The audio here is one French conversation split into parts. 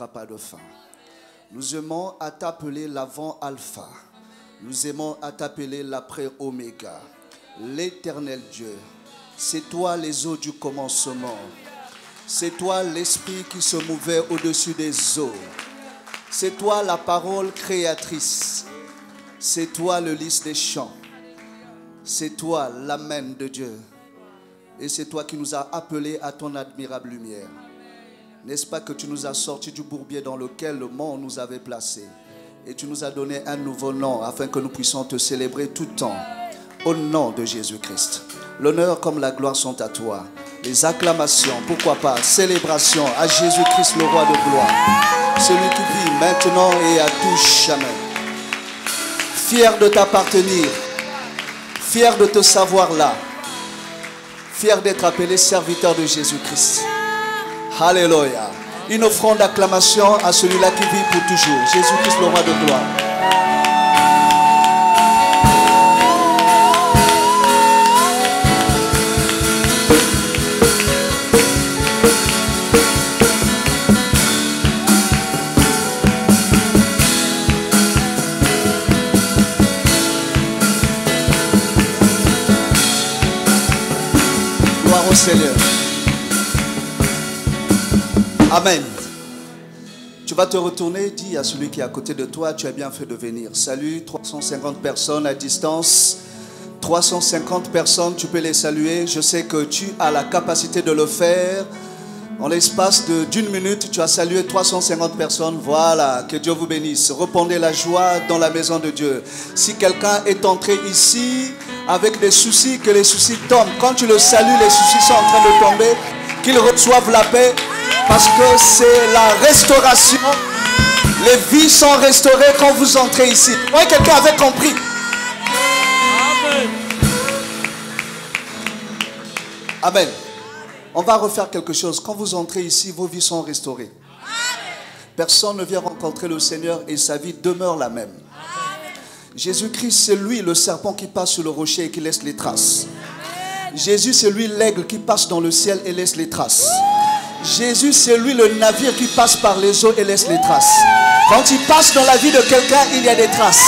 connaîtra pas de fin. Nous aimons à t'appeler l'avant alpha. Nous aimons à t'appeler l'après oméga. L'éternel Dieu. C'est toi les eaux du commencement. C'est toi l'esprit qui se mouvait au-dessus des eaux. C'est toi la parole créatrice. C'est toi le lys des champs. C'est toi l'amen de Dieu. Et c'est toi qui nous as appelés à ton admirable lumière. N'est-ce pas que tu nous as sortis du bourbier dans lequel le monde nous avait placés? Et tu nous as donné un nouveau nom afin que nous puissions te célébrer tout le temps. Au nom de Jésus-Christ. L'honneur comme la gloire sont à toi. Les acclamations, pourquoi pas, célébration à Jésus-Christ le roi de gloire. Celui qui vit maintenant et à tout jamais. Fier de t'appartenir. Fier de te savoir là. Fier d'être appelé serviteur de Jésus-Christ. Alléluia. Une offrande d'acclamation à celui-là qui vit pour toujours. Jésus-Christ le roi de gloire. Gloire au Seigneur. Amen. Tu vas te retourner, dis à celui qui est à côté de toi, tu as bien fait de venir. Salut, 350 personnes à distance. 350 personnes, tu peux les saluer. Je sais que tu as la capacité de le faire. En l'espace d'une minute, tu as salué 350 personnes. Voilà, que Dieu vous bénisse. Répandez la joie dans la maison de Dieu. Si quelqu'un est entré ici avec des soucis, que les soucis tombent. Quand tu le salues, les soucis sont en train de tomber. Qu'ils reçoivent la paix. Parce que c'est la restauration. Les vies sont restaurées quand vous entrez ici. Oui, quelqu'un avait compris. Amen. Amen. On va refaire quelque chose. Quand vous entrez ici, vos vies sont restaurées. Personne ne vient rencontrer le Seigneur et sa vie demeure la même. Jésus-Christ, c'est lui le serpent qui passe sur le rocher et qui laisse les traces. Jésus, c'est lui l'aigle qui passe dans le ciel et laisse les traces. Jésus, c'est lui le navire qui passe par les eaux et laisse les traces. Quand il passe dans la vie de quelqu'un, il y a des traces.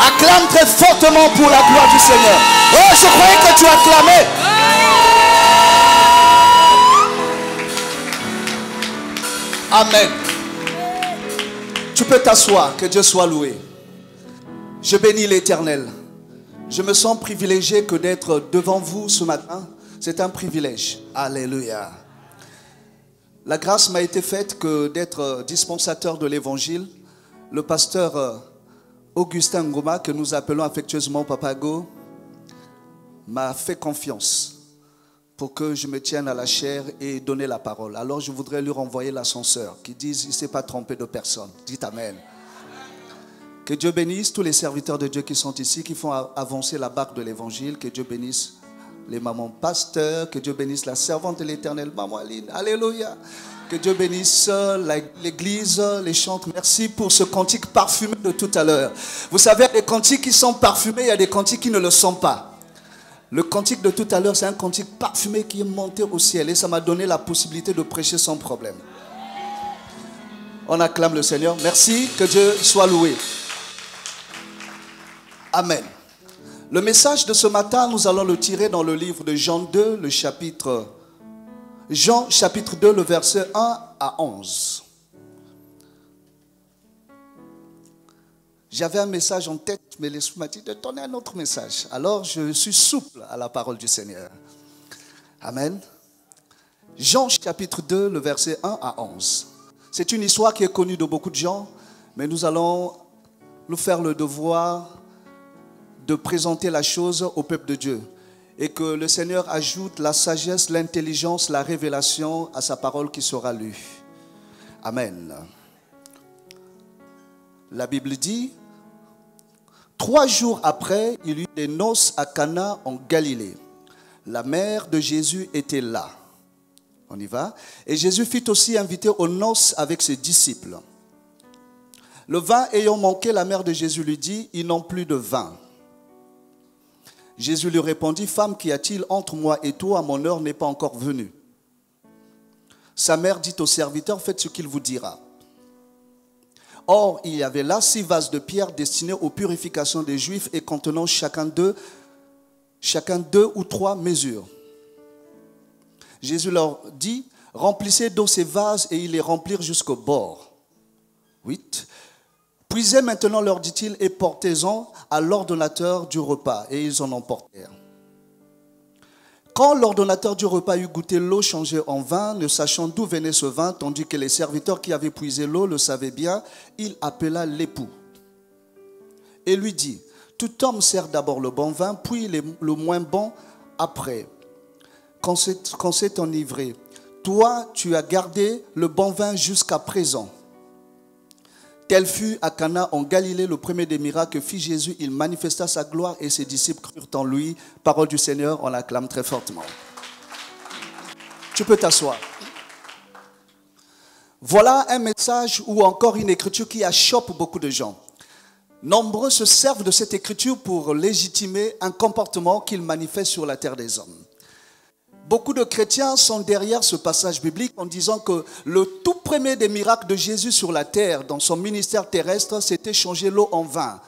Acclame très fortement pour la gloire du Seigneur. Oh, je croyais que tu acclamais. Amen. Tu peux t'asseoir, que Dieu soit loué. Je bénis l'Éternel. Je me sens privilégié que d'être devant vous ce matin. C'est un privilège. Alléluia. La grâce m'a été faite que d'être dispensateur de l'évangile. Le pasteur Augustin Ngoma, que nous appelons affectueusement Papago, m'a fait confiance pour que je me tienne à la chair et donner la parole. Alors je voudrais lui renvoyer l'ascenseur qui dise il ne s'est pas trompé de personne. Dites Amen. Que Dieu bénisse tous les serviteurs de Dieu qui sont ici, qui font avancer la barque de l'évangile. Que Dieu bénisse les mamans pasteurs, que Dieu bénisse la servante de l'Éternel, Maman Aline, alléluia. Que Dieu bénisse l'église, les chantres. Merci pour ce cantique parfumé de tout à l'heure. Vous savez, il y a des cantiques qui sont parfumés, il y a des cantiques qui ne le sont pas. Le cantique de tout à l'heure, c'est un cantique parfumé qui est monté au ciel et ça m'a donné la possibilité de prêcher sans problème. On acclame le Seigneur. Merci, que Dieu soit loué. Amen. Le message de ce matin, nous allons le tirer dans le livre de Jean 2, Jean chapitre 2, le verset 1 à 11. J'avais un message en tête, mais l'Esprit m'a dit de donner un autre message. Alors, je suis souple à la parole du Seigneur. Amen. Jean chapitre 2, le verset 1 à 11. C'est une histoire qui est connue de beaucoup de gens, mais nous allons nous faire le devoir de présenter la chose au peuple de Dieu. Et que le Seigneur ajoute la sagesse, l'intelligence, la révélation à sa parole qui sera lue. Amen. La Bible dit, 3 jours après, il y eut des noces à Cana en Galilée. La mère de Jésus était là. On y va. Et Jésus fut aussi invité aux noces avec ses disciples. Le vin ayant manqué, la mère de Jésus lui dit, ils n'ont plus de vin. Jésus lui répondit, femme, qu'y a-t-il entre moi et toi? Mon heure n'est pas encore venue. Sa mère dit au serviteur, faites ce qu'il vous dira. Or, il y avait là 6 vases de pierre destinés aux purifications des Juifs et contenant chacun deux ou 3 mesures. Jésus leur dit, remplissez d'eau ces vases et ils les remplirent jusqu'au bord. 8. Puisez maintenant, leur dit-il, et portez-en à l'ordonnateur du repas. Et ils en emportèrent. Quand l'ordonnateur du repas eut goûté l'eau changée en vin, ne sachant d'où venait ce vin, tandis que les serviteurs qui avaient puisé l'eau le savaient bien, il appela l'époux et lui dit, tout homme sert d'abord le bon vin, puis le moins bon après, quand c'est enivré. Toi, tu as gardé le bon vin jusqu'à présent. Tel fut à Cana en Galilée le premier des miracles que fit Jésus. Il manifesta sa gloire et ses disciples crurent en lui. Parole du Seigneur, on l'acclame très fortement. Tu peux t'asseoir. Voilà un message ou encore une écriture qui achoppe beaucoup de gens. Nombreux se servent de cette écriture pour légitimer un comportement qu'ils manifestent sur la terre des hommes. Beaucoup de chrétiens sont derrière ce passage biblique en disant que le tout premier des miracles de Jésus sur la terre, dans son ministère terrestre, c'était changer l'eau en vin.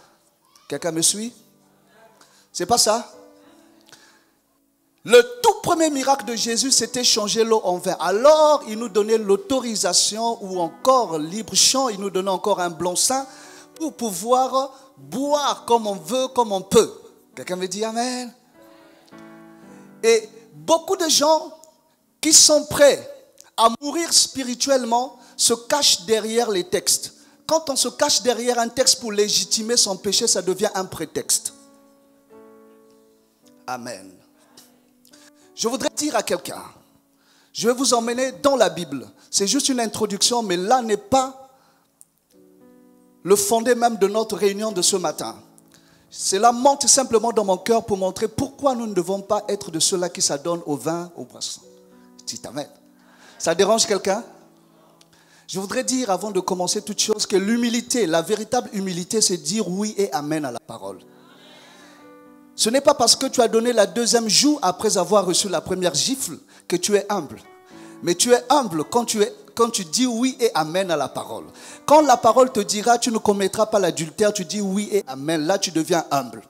Quelqu'un me suit? C'est pas ça? Le tout premier miracle de Jésus, c'était changer l'eau en vin. Alors, il nous donnait l'autorisation ou encore libre champ, il nous donnait encore un blanc-seing pour pouvoir boire comme on veut, comme on peut. Quelqu'un me dit Amen? Et beaucoup de gens qui sont prêts à mourir spirituellement se cachent derrière les textes. Quand on se cache derrière un texte pour légitimer son péché, ça devient un prétexte. Amen. Je voudrais dire à quelqu'un, je vais vous emmener dans la Bible. C'est juste une introduction, mais là n'est pas le fondé même de notre réunion de ce matin. Cela monte simplement dans mon cœur pour montrer pourquoi nous ne devons pas être de ceux-là qui s'adonnent au vin, au boisson. Dites Amen. Ça dérange quelqu'un? Je voudrais dire avant de commencer toute chose que l'humilité, la véritable humilité, c'est dire oui et amen à la parole. Ce n'est pas parce que tu as donné la deuxième joue après avoir reçu la première gifle que tu es humble. Mais tu es humble quand tu dis oui et amen à la parole. Quand la parole te dira tu ne commettras pas l'adultère, tu dis oui et amen. Là, tu deviens humble.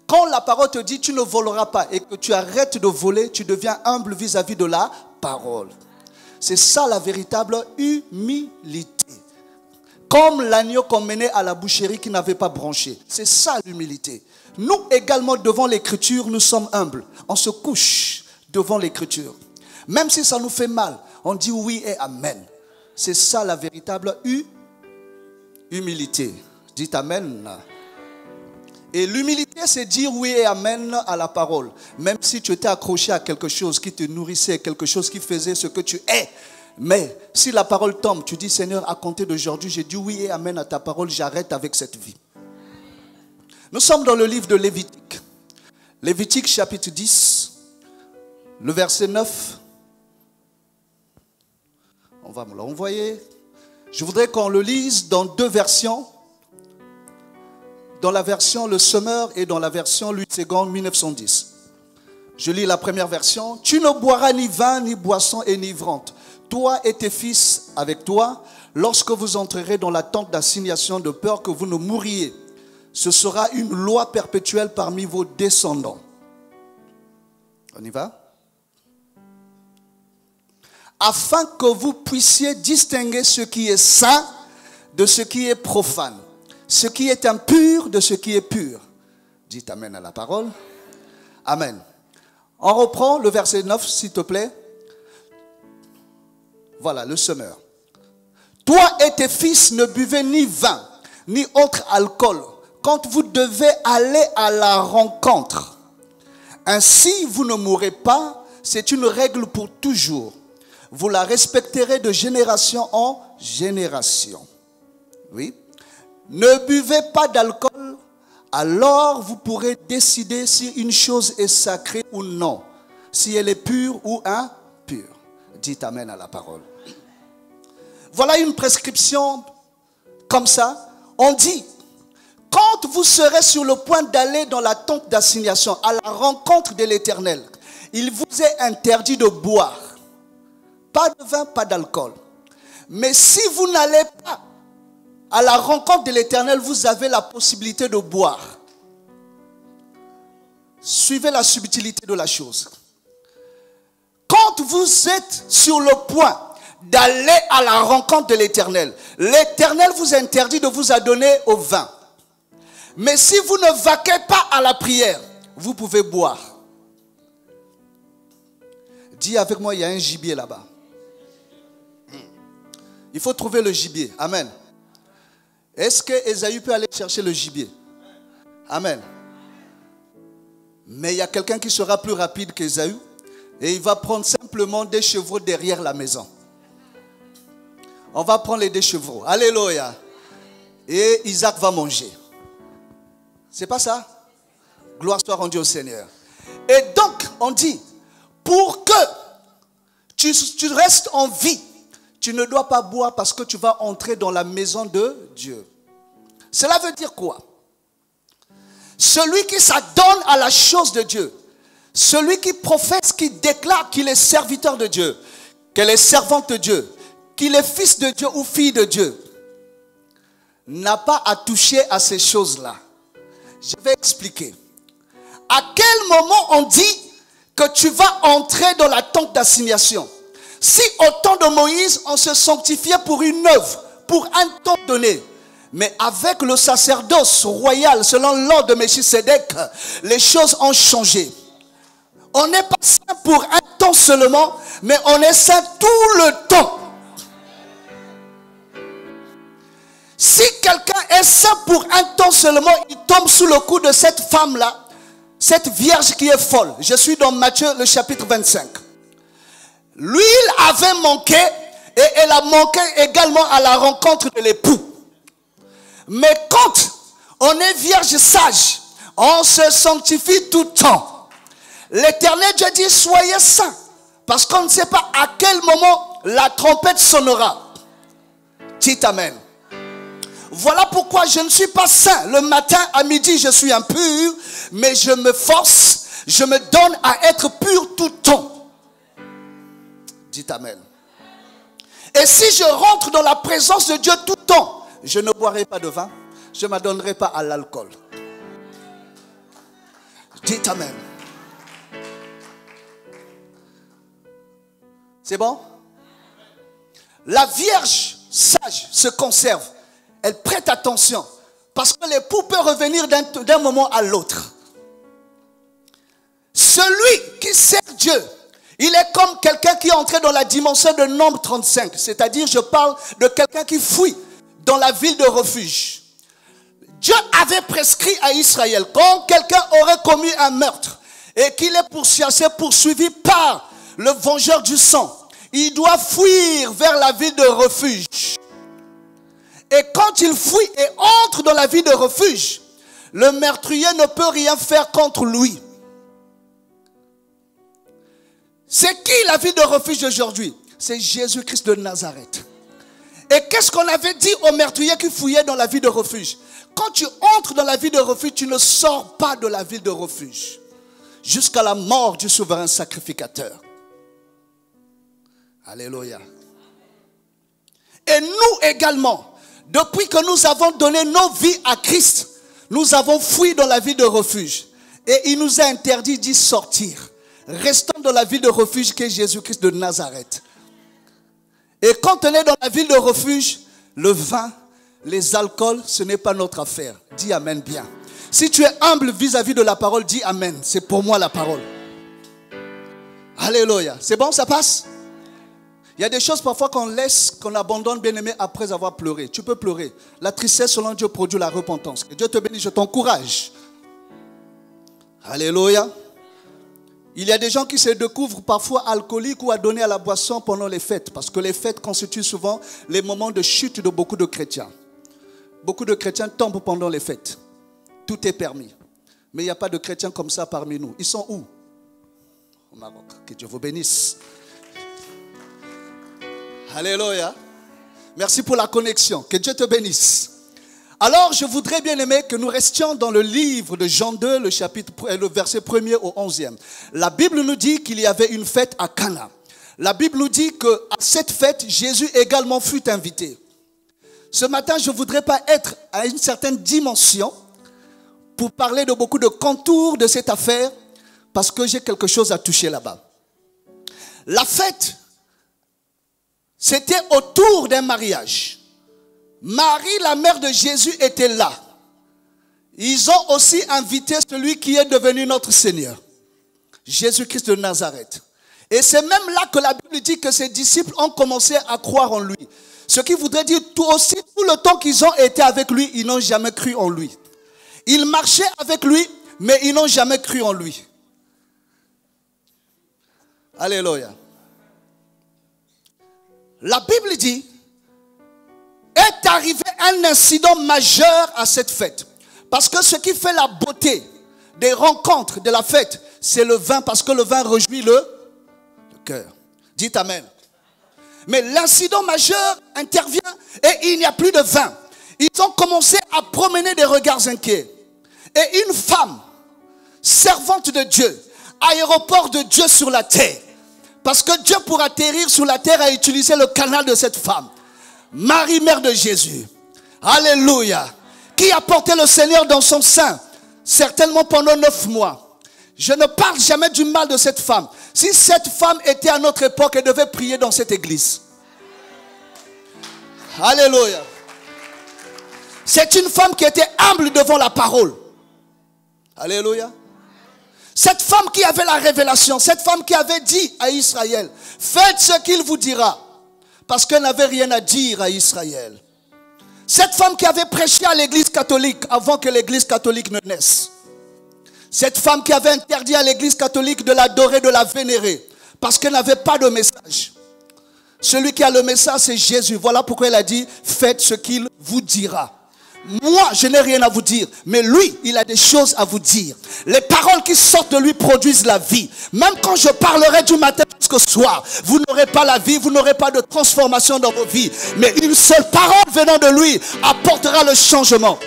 Quand la parole te dit tu ne voleras pas et que tu arrêtes de voler, tu deviens humble vis-à-vis de la parole. C'est ça la véritable humilité. Comme l'agneau qu'on menait à la boucherie qui n'avait pas branché. C'est ça l'humilité. Nous également devant l'écriture, nous sommes humbles. On se couche devant l'écriture. Même si ça nous fait mal, on dit oui et amen. C'est ça la véritable humilité. Dites amen. Et l'humilité, c'est dire oui et amen à la parole. Même si tu étais accroché à quelque chose qui te nourrissait, quelque chose qui faisait ce que tu es. Mais si la parole tombe, tu dis Seigneur, à compter d'aujourd'hui, j'ai dit oui et amen à ta parole, j'arrête avec cette vie. Nous sommes dans le livre de Lévitique. Lévitique chapitre 10, le verset 9. On va me l'envoyer. Je voudrais qu'on le lise dans 2 versions. Dans la version Le Semeur et dans la version Louis II 1910. Je lis la première version. Tu ne boiras ni vin, ni boisson enivrante. Toi et tes fils avec toi, lorsque vous entrerez dans la tente d'assignation de peur que vous ne mouriez. Ce sera une loi perpétuelle parmi vos descendants. On y va? Afin que vous puissiez distinguer ce qui est saint de ce qui est profane, ce qui est impur de ce qui est pur. Dites amen à la parole. Amen. On reprend le verset 9, s'il te plaît. Voilà, le semeur. Toi et tes fils ne buvez ni vin, ni autre alcool, quand vous devez aller à la rencontre. Ainsi, vous ne mourrez pas, c'est une règle pour toujours. Vous la respecterez de génération en génération. Oui. Ne buvez pas d'alcool, alors vous pourrez décider si une chose est sacrée ou non, si elle est pure ou impure. Dites amen à la parole. Voilà une prescription comme ça. On dit, quand vous serez sur le point d'aller dans la tente d'assignation, à la rencontre de l'Éternel, il vous est interdit de boire. Pas de vin, pas d'alcool. Mais si vous n'allez pas à la rencontre de l'Éternel, vous avez la possibilité de boire. Suivez la subtilité de la chose. Quand vous êtes sur le point d'aller à la rencontre de l'Éternel, l'Éternel vous interdit de vous adonner au vin. Mais si vous ne vaquez pas à la prière, vous pouvez boire. Dis avec moi, il y a un gibier là-bas. Il faut trouver le gibier. Amen. Est-ce que Ésaü peut aller chercher le gibier? Amen. Mais il y a quelqu'un qui sera plus rapide qu'Ésaü et il va prendre simplement des chevreaux derrière la maison. On va prendre les deux chevreaux. Alléluia. Et Isaac va manger. C'est pas ça? Gloire soit rendue au Seigneur. Et donc, on dit, pour que tu restes en vie, tu ne dois pas boire parce que tu vas entrer dans la maison de Dieu. Cela veut dire quoi? Celui qui s'adonne à la chose de Dieu, celui qui professe, qui déclare qu'il est serviteur de Dieu, qu'elle est servante de Dieu, qu'il est fils de Dieu ou fille de Dieu, n'a pas à toucher à ces choses-là. Je vais expliquer. À quel moment on dit que tu vas entrer dans la tente d'assignation? Si au temps de Moïse, on se sanctifiait pour une œuvre, pour un temps donné, mais avec le sacerdoce royal, selon l'ordre de Melchisédek, les choses ont changé. On n'est pas saint pour un temps seulement, mais on est saint tout le temps. Si quelqu'un est saint pour un temps seulement, il tombe sous le coup de cette femme-là, cette vierge qui est folle. Je suis dans Matthieu, le chapitre 25. L'huile avait manqué et elle a manqué également à la rencontre de l'époux. Mais quand on est vierge sage, on se sanctifie tout le temps. L'Éternel Dieu dit, soyez saints, parce qu'on ne sait pas à quel moment la trompette sonnera. Dites Amen. Voilà pourquoi je ne suis pas saint. Le matin, à midi, je suis impur, mais je me force, je me donne à être pur tout le temps. Dites Amen. Et si je rentre dans la présence de Dieu tout le temps, je ne boirai pas de vin, je ne m'adonnerai pas à l'alcool. Dites Amen. C'est bon? La Vierge sage se conserve. Elle prête attention. Parce que l'époux peut revenir d'un moment à l'autre. Celui qui sert Dieu, il est comme quelqu'un qui est entré dans la dimension de Nombre 35. C'est-à-dire, je parle de quelqu'un qui fuit dans la ville de refuge. Dieu avait prescrit à Israël, quand quelqu'un aurait commis un meurtre et qu'il est poursuivi par le vengeur du sang, il doit fuir vers la ville de refuge. Et quand il fuit et entre dans la ville de refuge, le meurtrier ne peut rien faire contre lui. C'est qui la ville de refuge aujourd'hui? C'est Jésus-Christ de Nazareth. Et qu'est-ce qu'on avait dit aux meurtriers qui fouillaient dans la ville de refuge? Quand tu entres dans la ville de refuge, tu ne sors pas de la ville de refuge jusqu'à la mort du souverain sacrificateur. Alléluia. Et nous également, depuis que nous avons donné nos vies à Christ, nous avons fui dans la ville de refuge. Et il nous a interdit d'y sortir. Restons dans la ville de refuge qui est Jésus-Christ de Nazareth. Et quand on est dans la ville de refuge, le vin, les alcools, ce n'est pas notre affaire. Dis Amen bien. Si tu es humble vis-à-vis de la parole, dis Amen. C'est pour moi la parole. Alléluia. C'est bon, ça passe? Il y a des choses parfois qu'on laisse, qu'on abandonne, bien aimé, après avoir pleuré. Tu peux pleurer. La tristesse, selon Dieu, produit la repentance. Que Dieu te bénisse, je t'encourage. Alléluia. Il y a des gens qui se découvrent parfois alcooliques ou adonnés à la boisson pendant les fêtes. Parce que les fêtes constituent souvent les moments de chute de beaucoup de chrétiens. Beaucoup de chrétiens tombent pendant les fêtes. Tout est permis. Mais il n'y a pas de chrétiens comme ça parmi nous. Ils sont où? Au Maroc. Que Dieu vous bénisse. Alléluia. Merci pour la connexion. Que Dieu te bénisse. Alors, je voudrais bien aimer que nous restions dans le livre de Jean 2, le verset 1er au 11e. La Bible nous dit qu'il y avait une fête à Cana. La Bible nous dit qu'à cette fête, Jésus également fut invité. Ce matin, je ne voudrais pas être à une certaine dimension pour parler de beaucoup de contours de cette affaire, parce que j'ai quelque chose à toucher là-bas. La fête, c'était autour d'un mariage. Marie, la mère de Jésus, était là. Ils ont aussi invité celui qui est devenu notre Seigneur, Jésus-Christ de Nazareth. Et c'est même là que la Bible dit que ses disciples ont commencé à croire en lui. Ce qui voudrait dire tout le temps qu'ils ont été avec lui, ils n'ont jamais cru en lui. Ils marchaient avec lui, mais ils n'ont jamais cru en lui. Alléluia. La Bible dit, est arrivé un incident majeur à cette fête. Parce que ce qui fait la beauté des rencontres de la fête, c'est le vin, parce que le vin réjouit le cœur. Dites amen. Mais l'incident majeur intervient et il n'y a plus de vin. Ils ont commencé à promener des regards inquiets. Et une femme, servante de Dieu, aéroport de Dieu sur la terre. Parce que Dieu, pour atterrir sur la terre, a utilisé le canal de cette femme. Marie, mère de Jésus. Alléluia. Qui a porté le Seigneur dans son sein, certainement pendant 9 mois. Je ne parle jamais du mal de cette femme. Si cette femme était à notre époque, elle devait prier dans cette église. Alléluia. C'est une femme qui était humble devant la parole. Alléluia. Cette femme qui avait la révélation, cette femme qui avait dit à Israël, faites ce qu'il vous dira, parce qu'elle n'avait rien à dire à Israël. Cette femme qui avait prêché à l'église catholique avant que l'église catholique ne naisse. Cette femme qui avait interdit à l'église catholique de l'adorer, de la vénérer, parce qu'elle n'avait pas de message. Celui qui a le message, c'est Jésus. Voilà pourquoi elle a dit, faites ce qu'il vous dira. Moi, je n'ai rien à vous dire, mais lui, il a des choses à vous dire. Les paroles qui sortent de lui produisent la vie. Même quand je parlerai du matin jusqu'au soir, vous n'aurez pas la vie, vous n'aurez pas de transformation dans vos vies. Mais une seule parole venant de lui apportera le changement.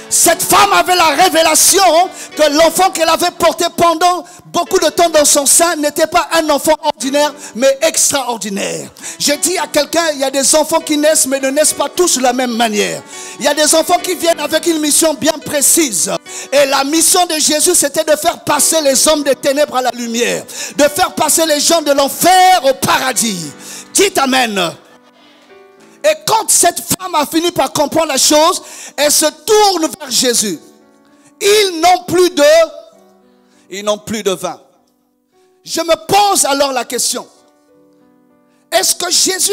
Cette femme avait la révélation que l'enfant qu'elle avait porté pendant beaucoup de temps dans son sein n'était pas un enfant ordinaire, mais extraordinaire. Je dis à quelqu'un, il y a des enfants qui naissent, mais ne naissent pas tous de la même manière. Il y a des enfants qui viennent avec une mission bien précise. Et la mission de Jésus, c'était de faire passer les hommes des ténèbres à la lumière. De faire passer les gens de l'enfer au paradis. Dites amen. Et quand cette femme a fini par comprendre la chose, elle se tourne vers Jésus. Ils n'ont plus de vin. Je me pose alors la question. Est-ce que Jésus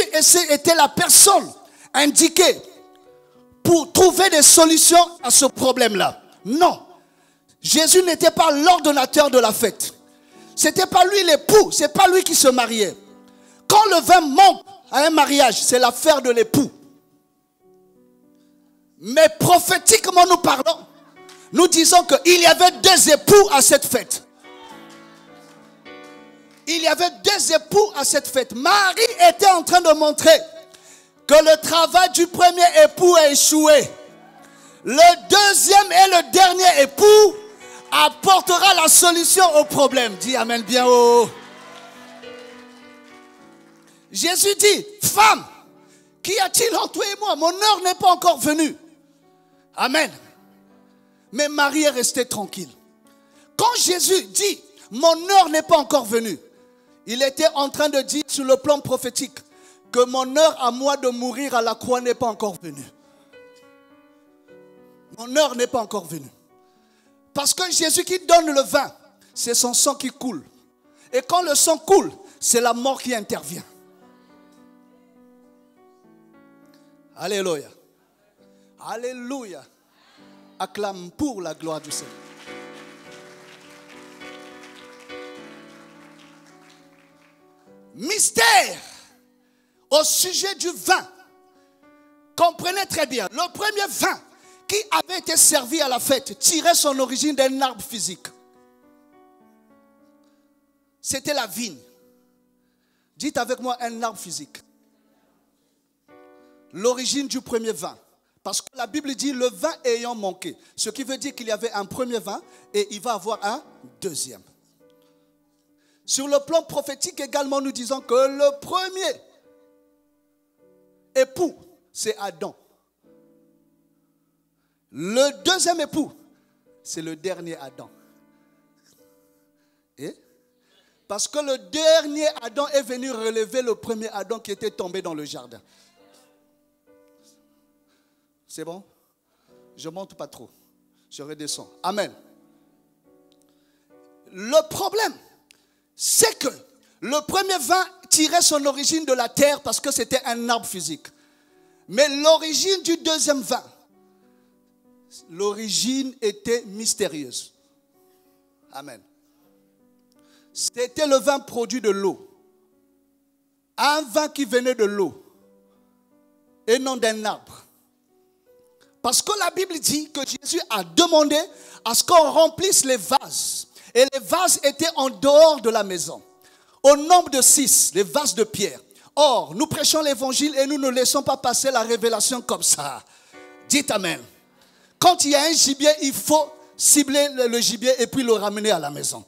était la personne indiquée pour trouver des solutions à ce problème-là? Non. Jésus n'était pas l'ordonnateur de la fête. C'était pas lui l'époux, c'est pas lui qui se mariait. Quand le vin manque à un mariage, c'est l'affaire de l'époux. Mais prophétiquement nous parlons, nous disons qu'il y avait 2 époux à cette fête. Il y avait 2 époux à cette fête. Marie était en train de montrer que le travail du premier époux a échoué. Le deuxième et le dernier époux apportera la solution au problème. Dis amen bien haut. Jésus dit, femme, qu'y a-t-il entre toi et moi? Mon heure n'est pas encore venue. Amen. Mais Marie est restée tranquille. Quand Jésus dit, mon heure n'est pas encore venue, il était en train de dire sur le plan prophétique que mon heure à moi de mourir à la croix n'est pas encore venue. Mon heure n'est pas encore venue. Parce que Jésus qui donne le vin, c'est son sang qui coule. Et quand le sang coule, c'est la mort qui intervient. Alléluia. Alléluia. Acclame pour la gloire du Seigneur. Mystère au sujet du vin. Comprenez très bien, le premier vin qui avait été servi à la fête tirait son origine d'un arbre physique. C'était la vigne. Dites avec moi un arbre physique. L'origine du premier vin. Parce que la Bible dit le vin ayant manqué. Ce qui veut dire qu'il y avait un premier vin et il va avoir un deuxième. Sur le plan prophétique également, nous disons que le premier époux, c'est Adam. Le deuxième époux, c'est le dernier Adam. Et parce que le dernier Adam est venu relever le premier Adam qui était tombé dans le jardin. C'est bon? Je ne monte pas trop. Je redescends. Amen. Le problème, c'est que le premier vin tirait son origine de la terre parce que c'était un arbre physique. Mais l'origine du deuxième vin, l'origine était mystérieuse. Amen. C'était le vin produit de l'eau. Un vin qui venait de l'eau et non d'un arbre. Parce que la Bible dit que Jésus a demandé à ce qu'on remplisse les vases. Et les vases étaient en dehors de la maison. Au nombre de 6, les vases de pierre. Or, nous prêchons l'évangile et nous ne laissons pas passer la révélation comme ça. Dites Amen. Quand il y a un gibier, il faut cibler le gibier et puis le ramener à la maison.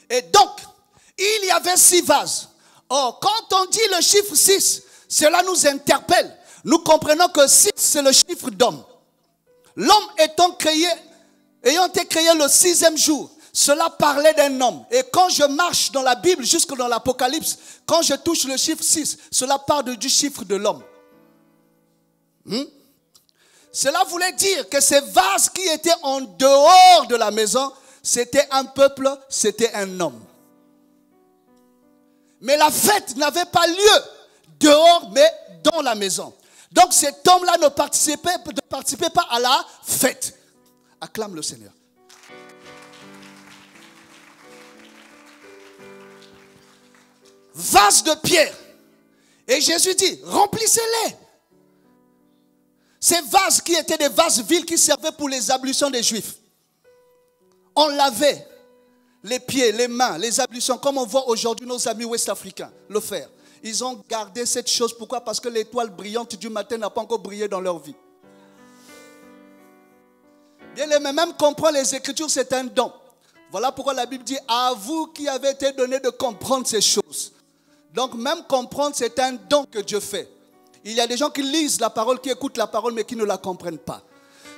Et donc, il y avait 6 vases. Or, quand on dit le chiffre 6, cela nous interpelle. Nous comprenons que 6, c'est le chiffre d'homme. L'homme ayant été créé le 6e jour, cela parlait d'un homme. Et quand je marche dans la Bible, jusque dans l'Apocalypse, quand je touche le chiffre 6, cela parle du chiffre de l'homme. Cela voulait dire que ces vases qui étaient en dehors de la maison, c'était un peuple, c'était un homme. Mais la fête n'avait pas lieu dehors, mais dans la maison. Donc cet homme-là ne participait pas à la fête. Acclame le Seigneur. Vases de pierre. Et Jésus dit, remplissez-les. Ces vases qui étaient des vases vils qui servaient pour les ablutions des Juifs. On lavait les pieds, les mains, les ablutions, comme on voit aujourd'hui nos amis ouest-africains le faire. Ils ont gardé cette chose. Pourquoi? Parce que l'étoile brillante du matin n'a pas encore brillé dans leur vie. Bien aimé, même comprendre les Écritures, c'est un don. Voilà pourquoi la Bible dit, à vous qui avez été donné de comprendre ces choses. Donc même comprendre, c'est un don que Dieu fait. Il y a des gens qui lisent la parole, qui écoutent la parole, mais qui ne la comprennent pas.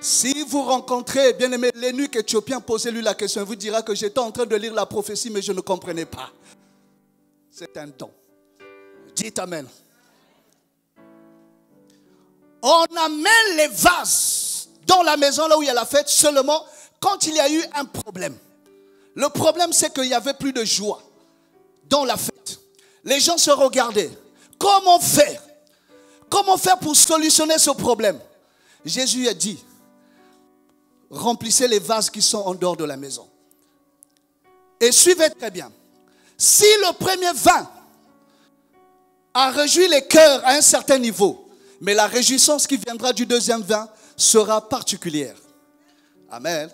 Si vous rencontrez, bien aimé, l'énuque éthiopien, posez-lui la question. Il vous dira que j'étais en train de lire la prophétie, mais je ne comprenais pas. C'est un don. Dites Amen. On amène les vases dans la maison, là où il y a la fête, seulement quand il y a eu un problème. Le problème, c'est qu'il n'y avait plus de joie dans la fête. Les gens se regardaient. Comment faire? Comment faire pour solutionner ce problème? Jésus a dit, remplissez les vases qui sont en dehors de la maison. Et suivez très bien. Si le premier vin a réjoui les cœurs à un certain niveau, mais la réjouissance qui viendra du deuxième vin sera particulière. Amen.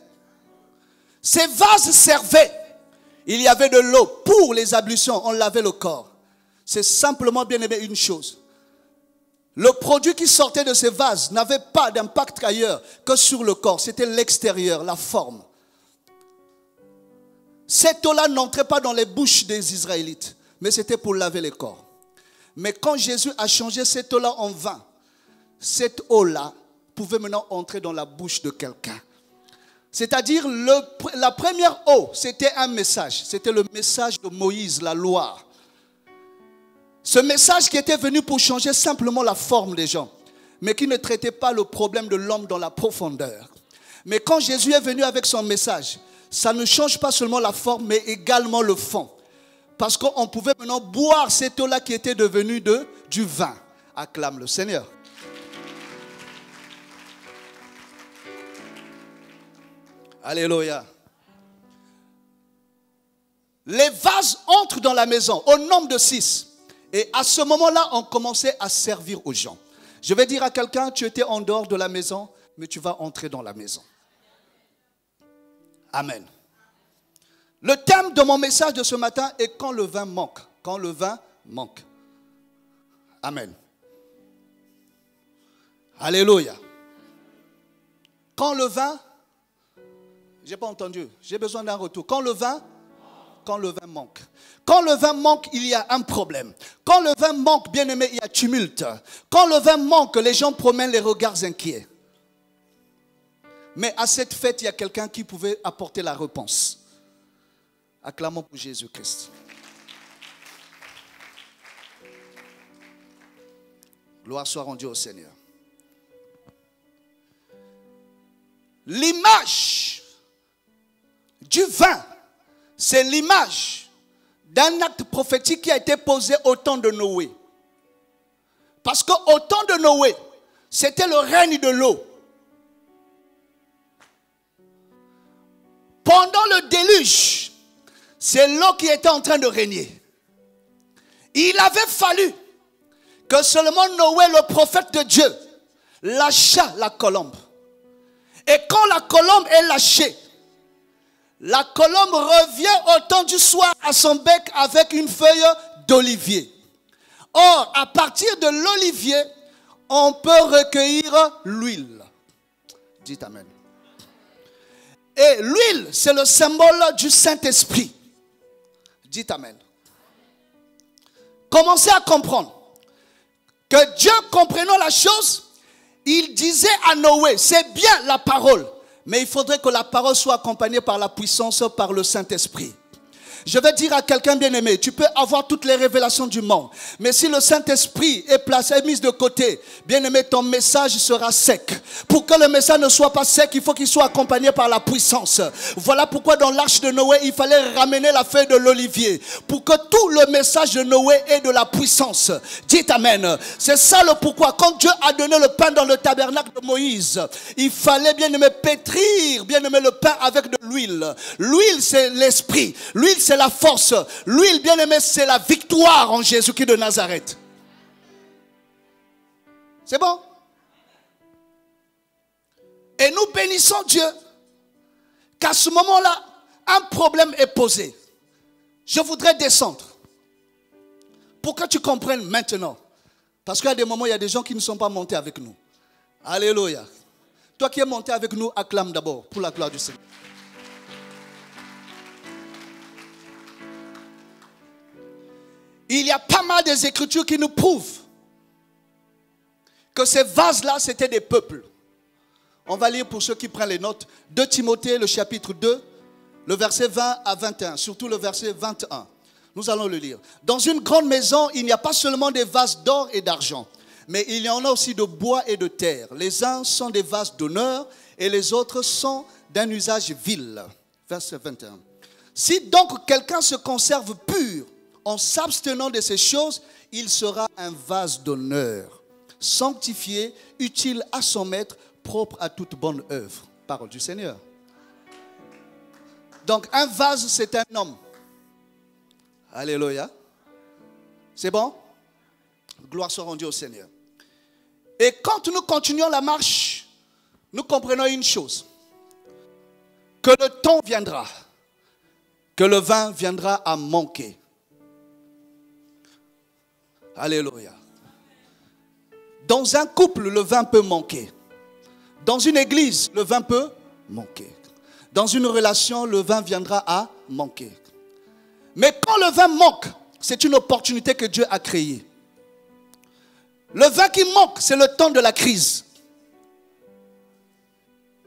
Ces vases servaient. Il y avait de l'eau pour les ablutions, on lavait le corps. C'est simplement, bien aimé, une chose. Le produit qui sortait de ces vases n'avait pas d'impact ailleurs que sur le corps. C'était l'extérieur, la forme. Cette eau-là n'entrait pas dans les bouches des Israélites, mais c'était pour laver les corps. Mais quand Jésus a changé cette eau-là en vin, cette eau-là pouvait maintenant entrer dans la bouche de quelqu'un. C'est-à-dire, la première eau, c'était un message. C'était le message de Moïse, la loi. Ce message qui était venu pour changer simplement la forme des gens, mais qui ne traitait pas le problème de l'homme dans la profondeur. Mais quand Jésus est venu avec son message, ça ne change pas seulement la forme, mais également le fond. Parce qu'on pouvait maintenant boire cette eau-là qui était devenue du vin. Acclame le Seigneur. Alléluia. Les vases entrent dans la maison au nombre de 6. Et à ce moment-là, on commençait à servir aux gens. Je vais dire à quelqu'un, tu étais en dehors de la maison, mais tu vas entrer dans la maison. Amen. Le thème de mon message de ce matin est quand le vin manque. Quand le vin manque. Amen. Alléluia. Quand le vin, j'ai pas entendu, j'ai besoin d'un retour. Quand le vin, quand le vin manque. Quand le vin manque, il y a un problème. Quand le vin manque, bien aimé, il y a tumulte. Quand le vin manque, les gens promènent les regards inquiets. Mais à cette fête, il y a quelqu'un qui pouvait apporter la réponse. Acclamons pour Jésus-Christ. Gloire soit rendue au Seigneur. L'image du vin, c'est l'image d'un acte prophétique qui a été posé au temps de Noé. Parce qu'au temps de Noé, c'était le règne de l'eau. Pendant le déluge, c'est l'eau qui était en train de régner. Il avait fallu que seulement Noé, le prophète de Dieu, lâcha la colombe. Et quand la colombe est lâchée, la colombe revient au temps du soir à son bec avec une feuille d'olivier. Or, à partir de l'olivier, on peut recueillir l'huile. Dites Amen. Et l'huile, c'est le symbole du Saint-Esprit. Dites Amen. Commencez à comprendre que Dieu, comprenant la chose, il disait à Noé, c'est bien la parole, mais il faudrait que la parole soit accompagnée par la puissance, par le Saint-Esprit. Je vais dire à quelqu'un bien-aimé, tu peux avoir toutes les révélations du monde, mais si le Saint-Esprit est placé, est mis de côté, bien-aimé, ton message sera sec. Pour que le message ne soit pas sec, il faut qu'il soit accompagné par la puissance. Voilà pourquoi dans l'arche de Noé, il fallait ramener la feuille de l'olivier, pour que tout le message de Noé ait de la puissance. Dites Amen. C'est ça le pourquoi. Quand Dieu a donné le pain dans le tabernacle de Moïse, il fallait, bien-aimé, pétrir, bien-aimé, le pain avec de l'huile. L'huile, c'est l'esprit. L'huile, c'est la force. L'huile, bien-aimé, c'est la victoire en Jésus-Christ de Nazareth. C'est bon? Et nous bénissons Dieu qu'à ce moment-là, un problème est posé. Je voudrais descendre pour que tu comprennes maintenant. Parce qu'il y a des moments, il y a des gens qui ne sont pas montés avec nous. Alléluia. Toi qui es monté avec nous, acclame d'abord pour la gloire du Seigneur. Il y a pas mal des écritures qui nous prouvent que ces vases-là, c'était des peuples. On va lire pour ceux qui prennent les notes. 2 Timothée, le chapitre 2, le verset 20 à 21, surtout le verset 21. Nous allons le lire. Dans une grande maison, il n'y a pas seulement des vases d'or et d'argent, mais il y en a aussi de bois et de terre. Les uns sont des vases d'honneur et les autres sont d'un usage vil. Verset 21. Si donc quelqu'un se conserve pur, en s'abstenant de ces choses, il sera un vase d'honneur, sanctifié, utile à son maître, propre à toute bonne œuvre. Parole du Seigneur. Donc un vase, c'est un homme. Alléluia. C'est bon? Gloire soit rendue au Seigneur. Et quand nous continuons la marche, nous comprenons une chose. Que le temps viendra, que le vin viendra à manquer. Alléluia. Dans un couple, le vin peut manquer. Dans une église, le vin peut manquer. Dans une relation, le vin viendra à manquer. Mais quand le vin manque, c'est une opportunité que Dieu a créée. Le vin qui manque, c'est le temps de la crise.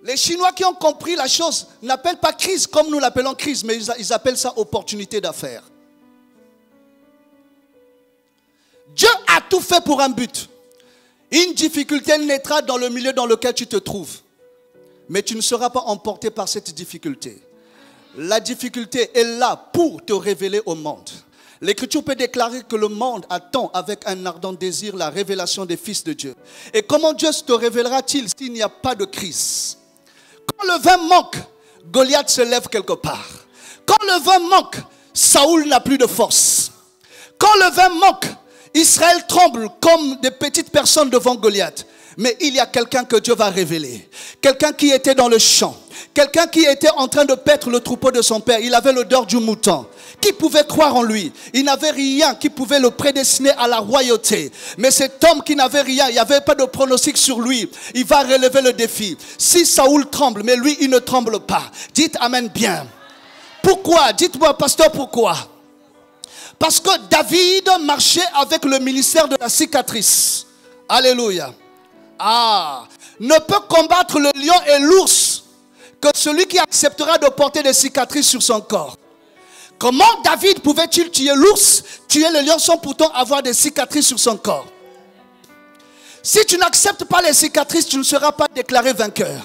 Les Chinois qui ont compris la chose n'appellent pas crise comme nous l'appelons crise, mais ils appellent ça opportunité d'affaires. Dieu a tout fait pour un but. Une difficulté naîtra dans le milieu dans lequel tu te trouves. Mais tu ne seras pas emporté par cette difficulté. La difficulté est là pour te révéler au monde. L'Écriture peut déclarer que le monde attend avec un ardent désir la révélation des fils de Dieu. Et comment Dieu te révélera-t-il s'il n'y a pas de crise? Quand le vin manque, Goliath se lève quelque part. Quand le vin manque, Saoul n'a plus de force. Quand le vin manque, Israël tremble comme des petites personnes devant Goliath. Mais il y a quelqu'un que Dieu va révéler. Quelqu'un qui était dans le champ. Quelqu'un qui était en train de paître le troupeau de son père. Il avait l'odeur du mouton. Qui pouvait croire en lui? Il n'avait rien qui pouvait le prédestiner à la royauté. Mais cet homme qui n'avait rien, il n'y avait pas de pronostic sur lui. Il va relever le défi. Si Saoul tremble, mais lui, il ne tremble pas. Dites Amen bien. Pourquoi? Dites-moi, pasteur, pourquoi? Parce que David marchait avec le ministère de la cicatrice. Alléluia. Ah, ne peut combattre le lion et l'ours que celui qui acceptera de porter des cicatrices sur son corps. Comment David pouvait-il tuer l'ours, tuer le lion sans pourtant avoir des cicatrices sur son corps? Si tu n'acceptes pas les cicatrices, tu ne seras pas déclaré vainqueur.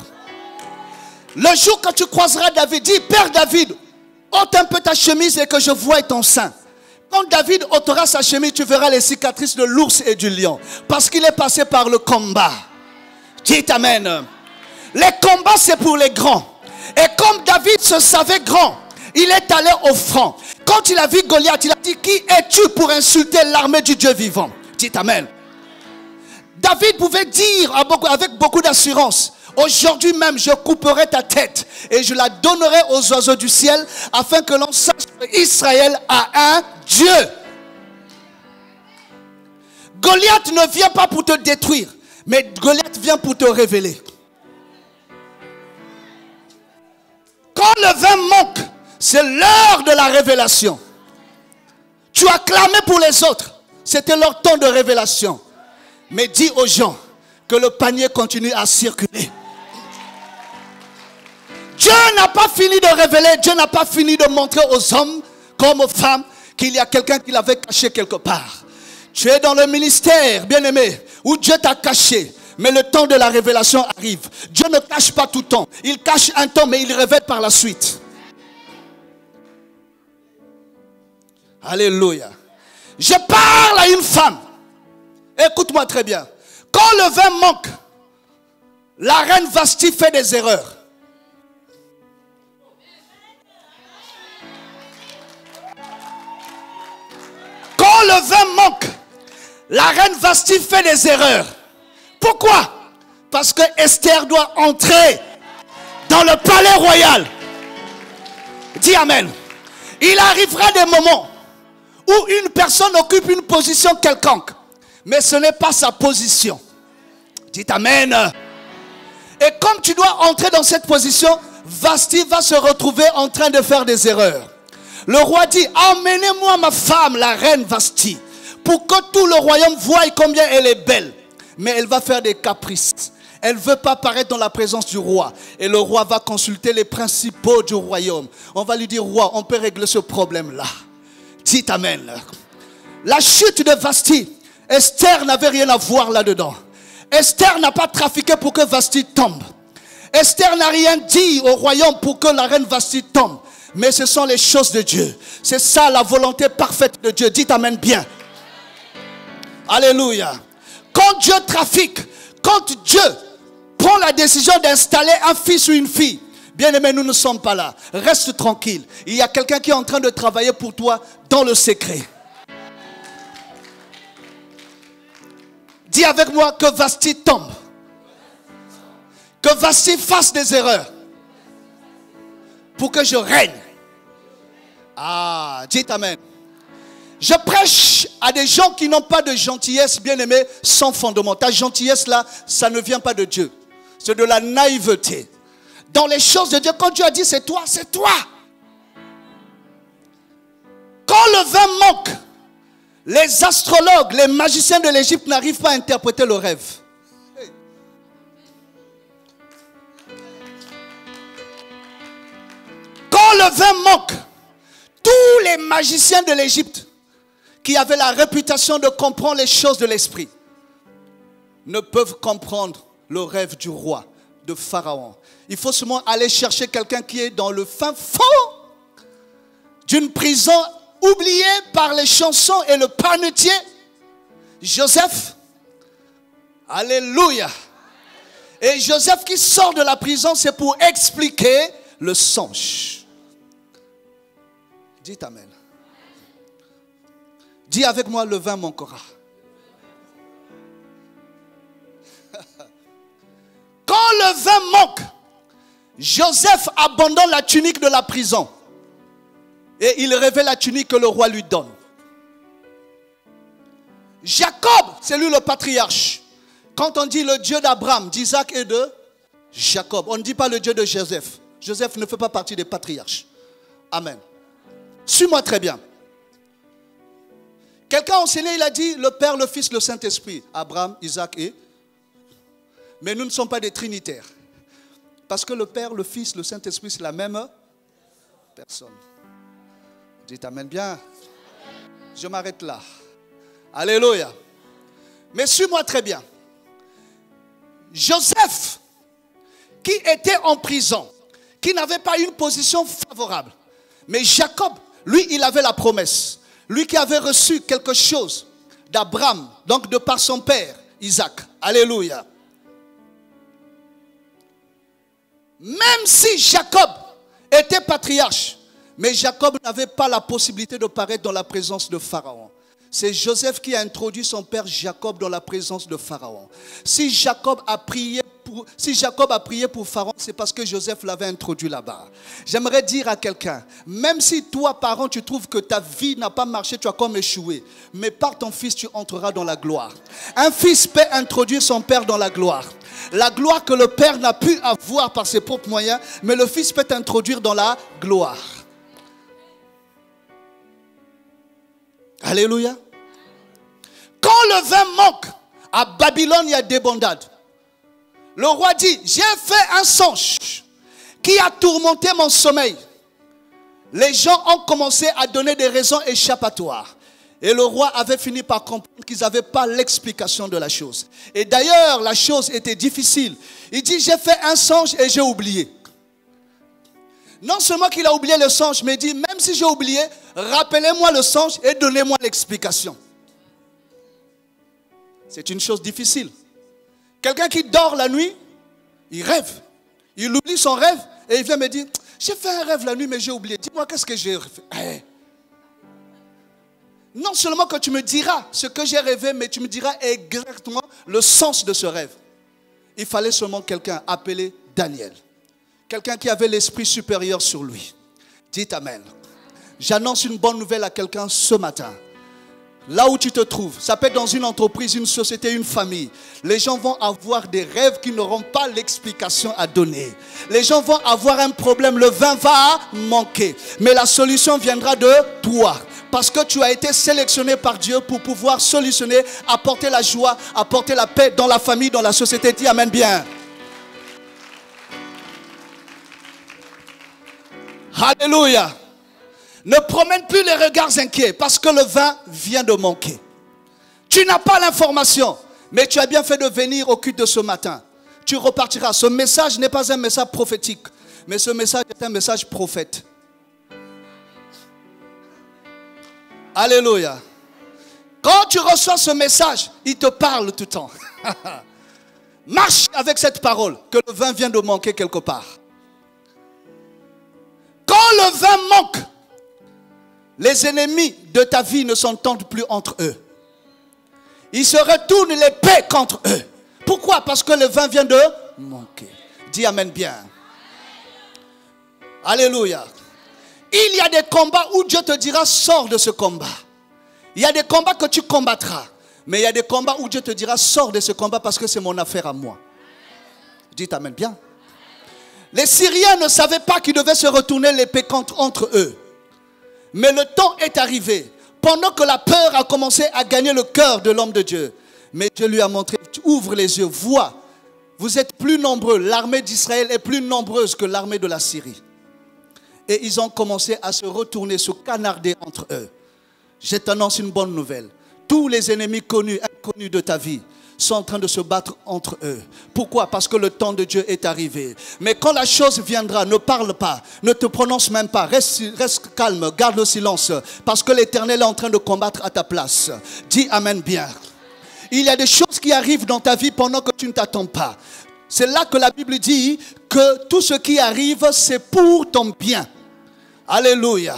Le jour que tu croiseras David, dis, Père David, ôte un peu ta chemise et que je voie ton sein. Quand David ôtera sa chemise, tu verras les cicatrices de l'ours et du lion. Parce qu'il est passé par le combat. Dites amen. Les combats, c'est pour les grands. Et comme David se savait grand, il est allé au front. Quand il a vu Goliath, il a dit, qui es-tu pour insulter l'armée du Dieu vivant? Dites amen. David pouvait dire avec beaucoup d'assurance, aujourd'hui même je couperai ta tête et je la donnerai aux oiseaux du ciel afin que l'on sache qu'Israël a un Dieu. Goliath ne vient pas pour te détruire, mais Goliath vient pour te révéler. Quand le vin manque, c'est l'heure de la révélation. Tu as clamé pour les autres, c'était leur temps de révélation. Mais dis aux gens que le panier continue à circuler. Dieu n'a pas fini de révéler, Dieu n'a pas fini de montrer aux hommes comme aux femmes qu'il y a quelqu'un qui l'avait caché quelque part. Tu es dans le ministère, bien-aimé, où Dieu t'a caché. Mais le temps de la révélation arrive. Dieu ne cache pas tout le temps. Il cache un temps, mais il révèle par la suite. Alléluia. Je parle à une femme. Écoute-moi très bien. Quand le vin manque, la reine Vasti fait des erreurs. Quand le vin manque, la reine Vasti fait des erreurs. Pourquoi? Parce que Esther doit entrer dans le palais royal. Dis amen. Il arrivera des moments où une personne occupe une position quelconque, mais ce n'est pas sa position. Dites amen. Et comme tu dois entrer dans cette position, Vasti va se retrouver en train de faire des erreurs. Le roi dit, emmenez-moi ma femme, la reine Vasti, pour que tout le royaume voie combien elle est belle. Mais elle va faire des caprices. Elle ne veut pas paraître dans la présence du roi. Et le roi va consulter les principaux du royaume. On va lui dire, roi, on peut régler ce problème-là. Dites amen. La chute de Vasti, Esther n'avait rien à voir là-dedans. Esther n'a pas trafiqué pour que Vasti tombe. Esther n'a rien dit au royaume pour que la reine Vasti tombe. Mais ce sont les choses de Dieu. C'est ça la volonté parfaite de Dieu. Dites amen bien. Alléluia. Quand Dieu trafique, quand Dieu prend la décision d'installer un fils ou une fille, bien aimé, nous ne sommes pas là. Reste tranquille. Il y a quelqu'un qui est en train de travailler pour toi dans le secret. Dis avec moi que Vasti tombe. Que Vasti fasse des erreurs. Pour que je règne. Ah, dites amen. Je prêche à des gens qui n'ont pas de gentillesse, bien-aimé, sans fondement. Ta gentillesse là, ça ne vient pas de Dieu. C'est de la naïveté. Dans les choses de Dieu, quand Dieu a dit c'est toi, c'est toi. Quand le vin manque, les astrologues, les magiciens de l'Égypte n'arrivent pas à interpréter le rêve. Quand le vin manque, tous les magiciens de l'Égypte qui avaient la réputation de comprendre les choses de l'esprit ne peuvent comprendre le rêve du roi, de Pharaon. Il faut seulement aller chercher quelqu'un qui est dans le fin fond d'une prison oubliée par les chansons et le panetier. Joseph. Alléluia. Et Joseph qui sort de la prison, c'est pour expliquer le songe. Dites amen. Dis avec moi, le vin manquera. Quand le vin manque, Joseph abandonne la tunique de la prison. Et il révèle la tunique que le roi lui donne. Jacob, c'est lui le patriarche. Quand on dit le Dieu d'Abraham, d'Isaac et de Jacob, on ne dit pas le Dieu de Joseph. Joseph ne fait pas partie des patriarches. Amen. Suis-moi très bien. Quelqu'un a enseigné, il a dit le Père, le Fils, le Saint-Esprit. Abraham, Isaac et... Mais nous ne sommes pas des trinitaires. Parce que le Père, le Fils, le Saint-Esprit, c'est la même personne. Dites Amen bien. Je m'arrête là. Alléluia. Mais suis-moi très bien. Joseph, qui était en prison, qui n'avait pas une position favorable. Mais Jacob, lui, il avait la promesse. Lui qui avait reçu quelque chose d'Abraham, donc de par son père, Isaac. Alléluia. Même si Jacob était patriarche, mais Jacob n'avait pas la possibilité de paraître dans la présence de Pharaon. C'est Joseph qui a introduit son père Jacob dans la présence de Pharaon. Si Jacob a prié pour Pharaon, c'est parce que Joseph l'avait introduit là-bas. J'aimerais dire à quelqu'un, même si toi, parent, tu trouves que ta vie n'a pas marché, tu as comme échoué, mais par ton fils, tu entreras dans la gloire. Un fils peut introduire son père dans la gloire. La gloire que le père n'a pu avoir par ses propres moyens, mais le fils peut t'introduire dans la gloire. Alléluia. Quand le vin manque, à Babylone, il y a débandade. Le roi dit, j'ai fait un songe qui a tourmenté mon sommeil. Les gens ont commencé à donner des raisons échappatoires. Et le roi avait fini par comprendre qu'ils n'avaient pas l'explication de la chose. Et d'ailleurs, la chose était difficile. Il dit, j'ai fait un songe et j'ai oublié. Non seulement qu'il a oublié le songe, mais il dit, même si j'ai oublié, rappelez-moi le songe et donnez-moi l'explication. C'est une chose difficile. Quelqu'un qui dort la nuit, il rêve. Il oublie son rêve et il vient me dire, j'ai fait un rêve la nuit mais j'ai oublié. Dis-moi qu'est-ce que j'ai fait. Non seulement que tu me diras ce que j'ai rêvé, mais tu me diras exactement le sens de ce rêve. Il fallait seulement quelqu'un appelé Daniel. Quelqu'un qui avait l'esprit supérieur sur lui. Dites Amen. J'annonce une bonne nouvelle à quelqu'un ce matin. Là où tu te trouves, ça peut être dans une entreprise, une société, une famille. Les gens vont avoir des rêves qui n'auront pas l'explication à donner. Les gens vont avoir un problème, le vin va manquer. Mais la solution viendra de toi. Parce que tu as été sélectionné par Dieu pour pouvoir solutionner, apporter la joie, apporter la paix dans la famille, dans la société. Dis Amen bien. Alléluia. Ne promène plus les regards inquiets parce que le vin vient de manquer. Tu n'as pas l'information, mais tu as bien fait de venir au culte de ce matin. Tu repartiras. Ce message n'est pas un message prophétique, mais ce message est un message prophète. Alléluia. Quand tu reçois ce message, il te parle tout le temps. Marche avec cette parole que le vin vient de manquer quelque part. Quand le vin manque, les ennemis de ta vie ne s'entendent plus entre eux. Ils se retournent l'épée contre eux. Pourquoi? Parce que le vin vient de manquer. Dis Amen bien. Alléluia. Il y a des combats où Dieu te dira sors de ce combat. Il y a des combats que tu combattras. Mais il y a des combats où Dieu te dira sors de ce combat parce que c'est mon affaire à moi. Dites Amen bien. Les Syriens ne savaient pas qu'ils devaient se retourner l'épée entre eux. Mais le temps est arrivé. Pendant que la peur a commencé à gagner le cœur de l'homme de Dieu. Mais Dieu lui a montré, ouvre les yeux, vois. Vous êtes plus nombreux. L'armée d'Israël est plus nombreuse que l'armée de la Syrie. Et ils ont commencé à se retourner, se canarder entre eux. Je t'annonce une bonne nouvelle. Tous les ennemis connus, inconnus de ta vie sont en train de se battre entre eux. Pourquoi? Parce que le temps de Dieu est arrivé. Mais quand la chose viendra, ne parle pas, ne te prononce même pas, reste calme, garde le silence, parce que l'Éternel est en train de combattre à ta place. Dis Amen bien. Il y a des choses qui arrivent dans ta vie pendant que tu ne t'attends pas. C'est là que la Bible dit que tout ce qui arrive, c'est pour ton bien. Alléluia.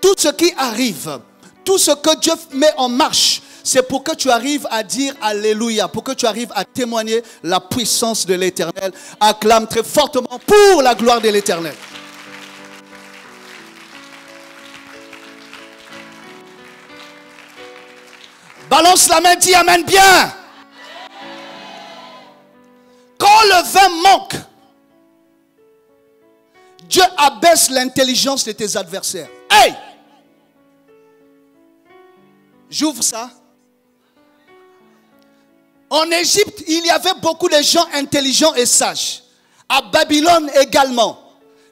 Tout ce qui arrive, tout ce que Dieu met en marche, c'est pour que tu arrives à dire Alléluia, pour que tu arrives à témoigner la puissance de l'Éternel. Acclame très fortement pour la gloire de l'Éternel. Balance la main, dis Amen bien. Quand le vin manque, Dieu abaisse l'intelligence de tes adversaires. Hey! J'ouvre ça. En Égypte, il y avait beaucoup de gens intelligents et sages. À Babylone également.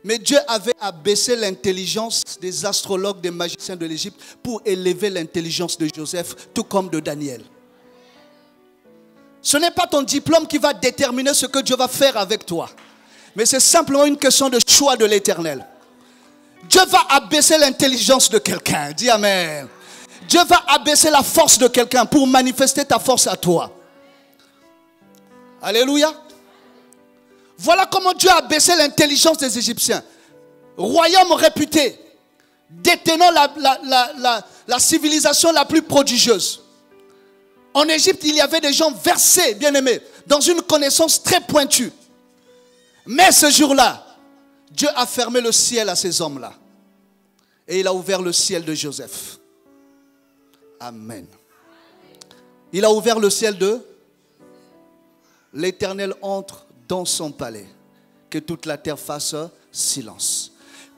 Mais Dieu avait abaissé l'intelligence des astrologues, des magiciens de l'Égypte pour élever l'intelligence de Joseph, tout comme de Daniel. Ce n'est pas ton diplôme qui va déterminer ce que Dieu va faire avec toi. Mais c'est simplement une question de choix de l'Éternel. Dieu va abaisser l'intelligence de quelqu'un. Dis Amen. Dieu va abaisser la force de quelqu'un pour manifester ta force à toi. Alléluia. Voilà comment Dieu a abaissé l'intelligence des Égyptiens. Royaume réputé, détenant la civilisation la plus prodigieuse. En Égypte, il y avait des gens versés, bien-aimés, dans une connaissance très pointue. Mais ce jour-là, Dieu a fermé le ciel à ces hommes-là. Et il a ouvert le ciel de Joseph. Amen. Il a ouvert le ciel de... L'Éternel entre dans son palais. Que toute la terre fasse silence.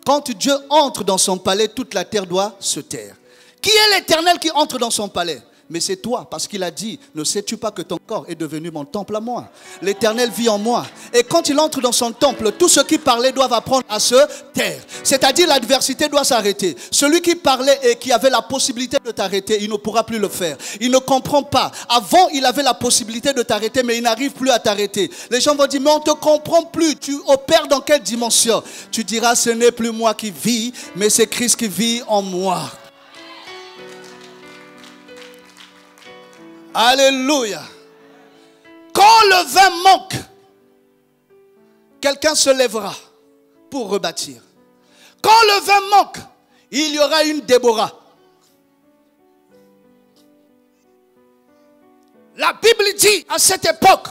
Quand Dieu entre dans son palais, toute la terre doit se taire. Qui est l'Éternel qui entre dans son palais? Mais c'est toi, parce qu'il a dit, ne sais-tu pas que ton corps est devenu mon temple à moi? L'Éternel vit en moi. Et quand il entre dans son temple, tous ceux qui parlaient doivent apprendre à se taire. C'est-à-dire l'adversité doit s'arrêter. Celui qui parlait et qui avait la possibilité de t'arrêter, il ne pourra plus le faire. Il ne comprend pas. Avant, il avait la possibilité de t'arrêter, mais il n'arrive plus à t'arrêter. Les gens vont dire, mais on ne te comprend plus. Tu opères dans quelle dimension? Tu diras, ce n'est plus moi qui vis, mais c'est Christ qui vit en moi. Alléluia. Quand le vin manque, quelqu'un se lèvera pour rebâtir. Quand le vin manque, il y aura une Déborah. La Bible dit à cette époque,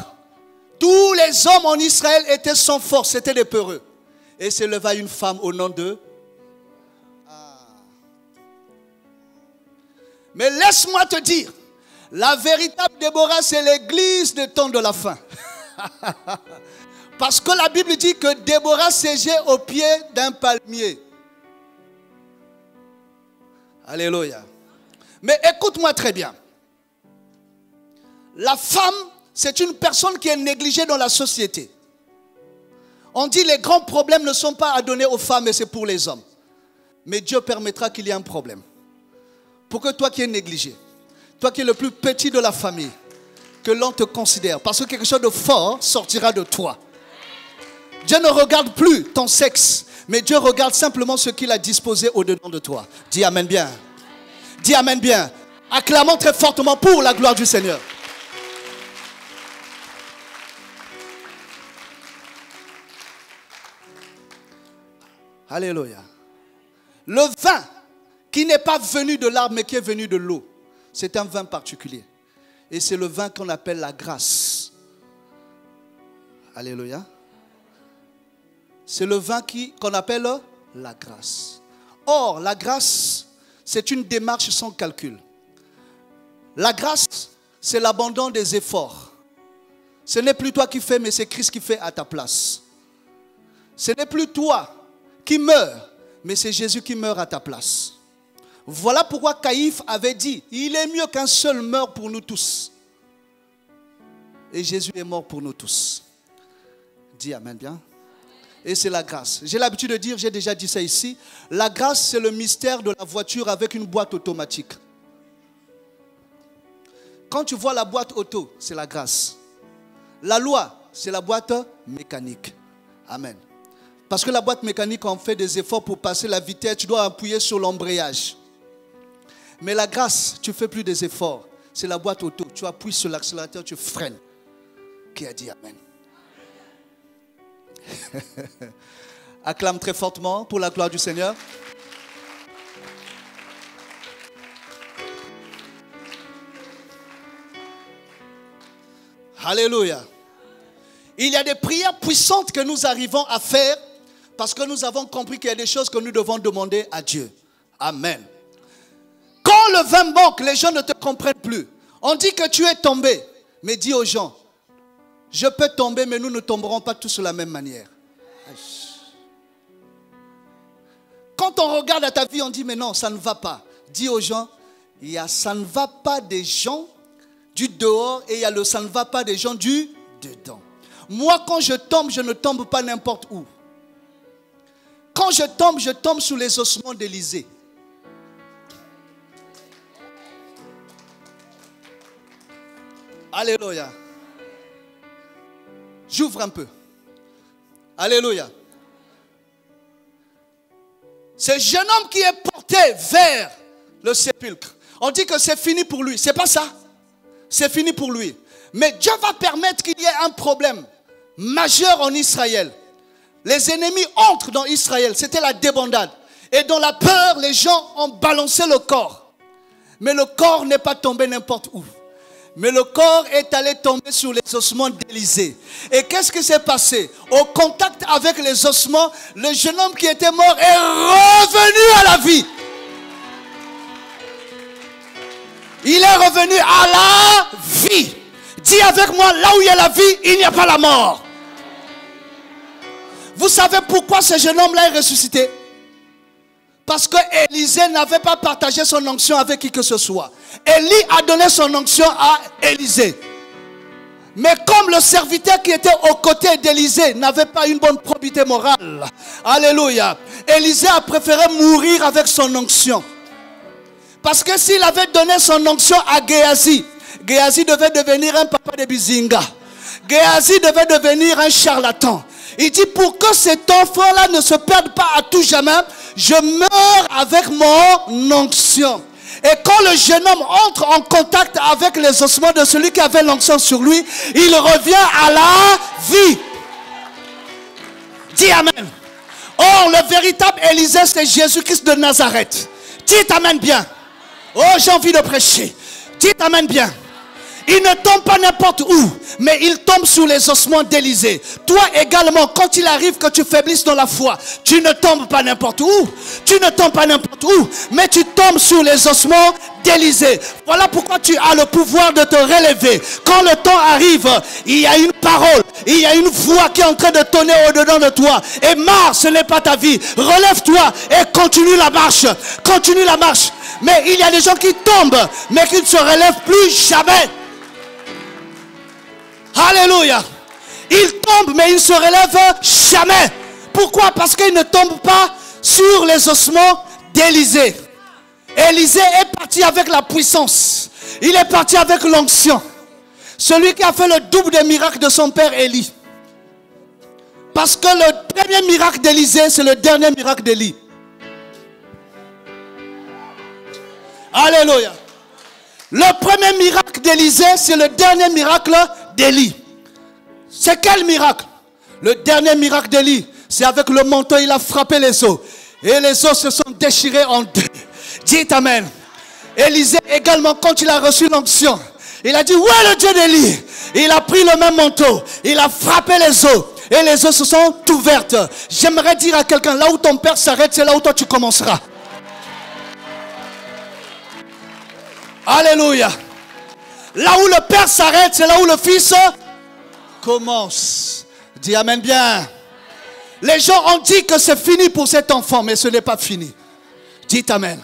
tous les hommes en Israël étaient sans force, c'était des peureux. Et se leva une femme au nom de... Mais laisse-moi te dire, la véritable Déborah, c'est l'église des temps de la fin. Parce que la Bible dit que Déborah siégeait au pied d'un palmier. Alléluia. Mais écoute-moi très bien. La femme, c'est une personne qui est négligée dans la société. On dit les grands problèmes ne sont pas à donner aux femmes, mais c'est pour les hommes. Mais Dieu permettra qu'il y ait un problème. Pour que toi qui es négligé, toi qui es le plus petit de la famille, que l'on te considère. Parce que quelque chose de fort sortira de toi. Dieu ne regarde plus ton sexe, mais Dieu regarde simplement ce qu'il a disposé au-dedans de toi. Dis Amen bien. Dis Amen bien. Acclamons très fortement pour la gloire du Seigneur. Alléluia. Le vin qui n'est pas venu de l'arbre, mais qui est venu de l'eau. C'est un vin particulier. Et c'est le vin qu'on appelle la grâce. Alléluia. C'est le vin qu'on appelle la grâce. Or, la grâce, c'est une démarche sans calcul. La grâce, c'est l'abandon des efforts. Ce n'est plus toi qui fais, mais c'est Christ qui fait à ta place. Ce n'est plus toi qui meurs, mais c'est Jésus qui meurt à ta place. Voilà pourquoi Caïphe avait dit, il est mieux qu'un seul meure pour nous tous. Et Jésus est mort pour nous tous. Dis Amen bien. Et c'est la grâce. J'ai l'habitude de dire, j'ai déjà dit ça ici, la grâce c'est le mystère de la voiture avec une boîte automatique. Quand tu vois la boîte auto, c'est la grâce. La loi, c'est la boîte mécanique. Amen. Parce que la boîte mécanique, on fait des efforts pour passer la vitesse, tu dois appuyer sur l'embrayage. Mais la grâce, tu ne fais plus des efforts. C'est la boîte auto. Tu appuies sur l'accélérateur, tu freines. Qui a dit Amen? Acclame très fortement pour la gloire du Seigneur. Alléluia. Il y a des prières puissantes que nous arrivons à faire parce que nous avons compris qu'il y a des choses que nous devons demander à Dieu. Amen. Quand le vin manque, les gens ne te comprennent plus. On dit que tu es tombé. Mais dis aux gens, je peux tomber, mais nous ne tomberons pas tous de la même manière. Quand on regarde à ta vie, on dit, mais non, ça ne va pas. Dis aux gens, il y a ça ne va pas des gens du dehors et il y a le ça ne va pas des gens du dedans. Moi, quand je ne tombe pas n'importe où. Quand je tombe sous les ossements d'Élisée. Alléluia. J'ouvre un peu. Alléluia. Ce jeune homme qui est porté vers le sépulcre, on dit que c'est fini pour lui. C'est pas ça. C'est fini pour lui. Mais Dieu va permettre qu'il y ait un problème majeur en Israël. Les ennemis entrent dans Israël. C'était la débandade. Et dans la peur, les gens ont balancé le corps. Mais le corps n'est pas tombé n'importe où. Mais le corps est allé tomber sur les ossements d'Élisée. Et qu'est-ce qui s'est passé? Au contact avec les ossements, le jeune homme qui était mort est revenu à la vie. Il est revenu à la vie. Dis avec moi, là où il y a la vie, il n'y a pas la mort. Vous savez pourquoi ce jeune homme-là est ressuscité? Parce que Élisée n'avait pas partagé son onction avec qui que ce soit. Élie a donné son onction à Élisée. Mais comme le serviteur qui était aux côtés d'Élisée n'avait pas une bonne probité morale, alléluia, Élisée a préféré mourir avec son onction. Parce que s'il avait donné son onction à Géasi, Géasi devait devenir un papa de Bizinga. Géasi devait devenir un charlatan. Il dit, pour que cet enfant-là ne se perde pas à tout jamais, je meurs avec mon onction. Et quand le jeune homme entre en contact avec les ossements de celui qui avait l'onction sur lui, il revient à la vie. Dis amen. Or, le véritable Élisée, c'est Jésus-Christ de Nazareth. Dis amen bien. Oh, j'ai envie de prêcher. Dis amen bien. Il ne tombe pas n'importe où, mais il tombe sur les ossements d'Élisée. Toi également, quand il arrive que tu faiblisses dans la foi, tu ne tombes pas n'importe où. Tu ne tombes pas n'importe où, mais tu tombes sur les ossements d'Élisée. Voilà pourquoi tu as le pouvoir de te relever. Quand le temps arrive, il y a une parole, il y a une voix qui est en train de tonner au-dedans de toi. Et marre, ce n'est pas ta vie. Relève-toi et continue la marche. Continue la marche. Mais il y a des gens qui tombent, mais qui ne se relèvent plus jamais. Alléluia. Il tombe mais il ne se relève jamais. Pourquoi? Parce qu'il ne tombe pas sur les ossements d'Élisée. Élisée est parti avec la puissance. Il est parti avec l'onction. Celui qui a fait le double des miracles de son père Élie. Parce que le premier miracle d'Élisée, c'est le dernier miracle d'Élie. Alléluia. Le premier miracle d'Élisée, c'est le dernier miracle d'Élie. C'est quel miracle? Le dernier miracle d'Élie, c'est avec le manteau, il a frappé les os. Et les os se sont déchirés en deux. Dites amen. Élisée également, quand il a reçu l'onction, il a dit, où est le Dieu d'Élie? Il a pris le même manteau, il a frappé les os. Et les os se sont ouvertes. J'aimerais dire à quelqu'un, là où ton père s'arrête, c'est là où toi tu commenceras. Alléluia. Là où le père s'arrête, c'est là où le fils commence. Dis amen bien. Les gens ont dit que c'est fini pour cet enfant, mais ce n'est pas fini. Dites amen.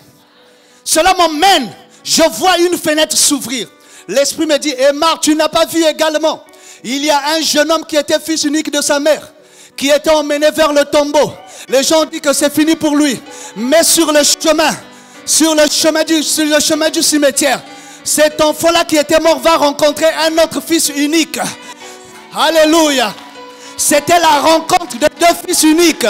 Cela m'emmène. Je vois une fenêtre s'ouvrir. L'esprit me dit, Emar, tu n'as pas vu également. Il y a un jeune homme qui était fils unique de sa mère, qui était emmené vers le tombeau. Les gens ont dit que c'est fini pour lui. Mais sur le chemin du cimetière, cet enfant-là qui était mort va rencontrer un autre fils unique. Alléluia. C'était la rencontre de deux fils uniques.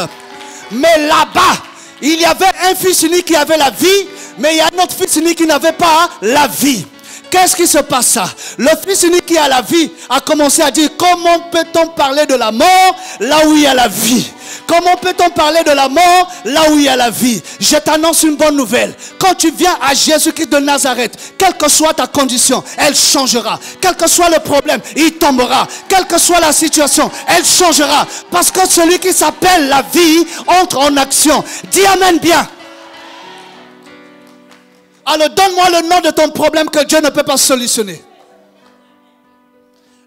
Mais là-bas, il y avait un fils unique qui avait la vie, mais il y a un autre fils unique qui n'avait pas la vie. Qu'est-ce qui se passe? Le fils unique qui a la vie a commencé à dire, comment peut-on parler de la mort là où il y a la vie? Comment peut-on parler de la mort là où il y a la vie? Je t'annonce une bonne nouvelle. Quand tu viens à Jésus-Christ de Nazareth, quelle que soit ta condition, elle changera. Quel que soit le problème, il tombera. Quelle que soit la situation, elle changera. Parce que celui qui s'appelle la vie entre en action. Dis amen bien. Alors donne-moi le nom de ton problème que Dieu ne peut pas solutionner.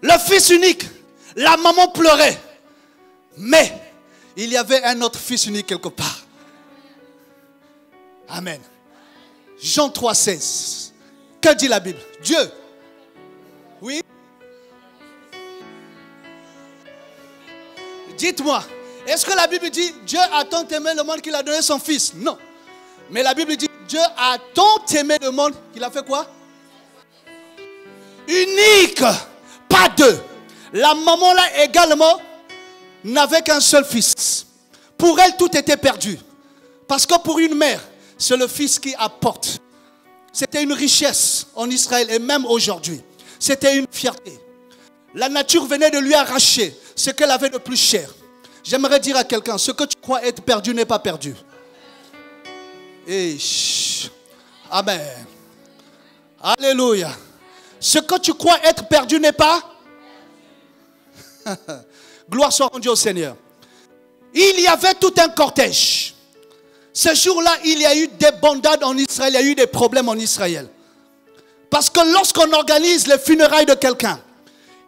Le fils unique, la maman pleurait. Mais il y avait un autre fils unique quelque part. Amen. Jean 3,16. Que dit la Bible? Dieu. Oui. Dites-moi, est-ce que la Bible dit Dieu a tant aimé le monde qu'il a donné son fils? Non. Mais la Bible dit Dieu a tant aimé le monde qu'il a fait quoi? Unique, pas deux. La maman là également n'avait qu'un seul fils. Pour elle, tout était perdu. Parce que pour une mère, c'est le fils qui apporte. C'était une richesse en Israël et même aujourd'hui. C'était une fierté. La nature venait de lui arracher ce qu'elle avait de plus cher. J'aimerais dire à quelqu'un, ce que tu crois être perdu n'est pas perdu. Et amen. Alléluia. Ce que tu crois être perdu n'est pas. Gloire soit rendue au Seigneur. Il y avait tout un cortège. Ce jour-là, il y a eu des bandades en Israël, il y a eu des problèmes en Israël. Parce que lorsqu'on organise les funérailles de quelqu'un,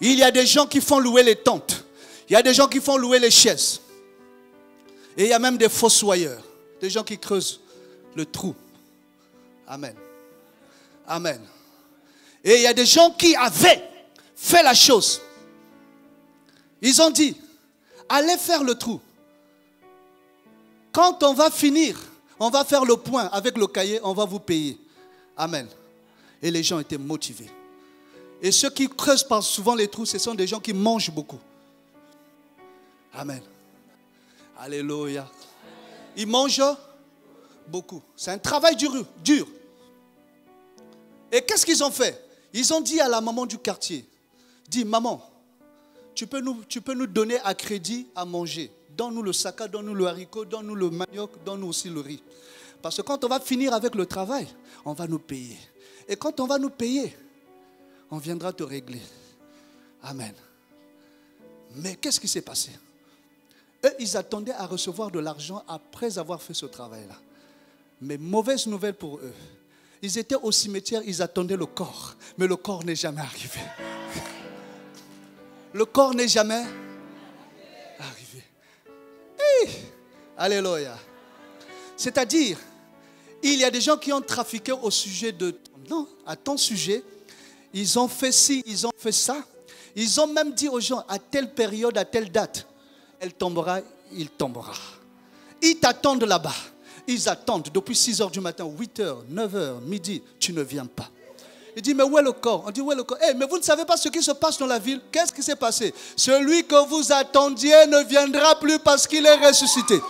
il y a des gens qui font louer les tentes. Il y a des gens qui font louer les chaises. Et il y a même des fossoyeurs. Des gens qui creusent le trou. Amen. Amen. Et il y a des gens qui avaient fait la chose. Ils ont dit, allez faire le trou. Quand on va finir, on va faire le point avec le cahier, on va vous payer. Amen. Et les gens étaient motivés. Et ceux qui creusent souvent les trous, ce sont des gens qui mangent beaucoup. Amen. Alléluia. Ils mangent beaucoup. C'est un travail dur. Et qu'est-ce qu'ils ont fait? Ils ont dit à la maman du quartier, dis maman, tu peux nous donner à crédit à manger. Donne-nous le saka, donne-nous le haricot, donne-nous le manioc, donne-nous aussi le riz. Parce que quand on va finir avec le travail, on va nous payer. Et quand on va nous payer, on viendra te régler. Amen. Mais qu'est-ce qui s'est passé? Eux, ils attendaient à recevoir de l'argent après avoir fait ce travail-là. Mais mauvaise nouvelle pour eux. Ils étaient au cimetière, ils attendaient le corps. Mais le corps n'est jamais arrivé. Le corps n'est jamais arrivé. Hey, alléluia. C'est-à-dire, il y a des gens qui ont trafiqué au sujet de... Non, à ton sujet, ils ont fait ci, ils ont fait ça. Ils ont même dit aux gens, à telle période, à telle date, elle tombera, il tombera. Ils t'attendent là-bas. Ils attendent depuis 6 heures du matin, 8 heures, 9 heures, midi, tu ne viens pas. Il dit, mais où est le corps? On dit, où est le corps? Mais vous ne savez pas ce qui se passe dans la ville. Qu'est-ce qui s'est passé? Celui que vous attendiez ne viendra plus parce qu'il est ressuscité.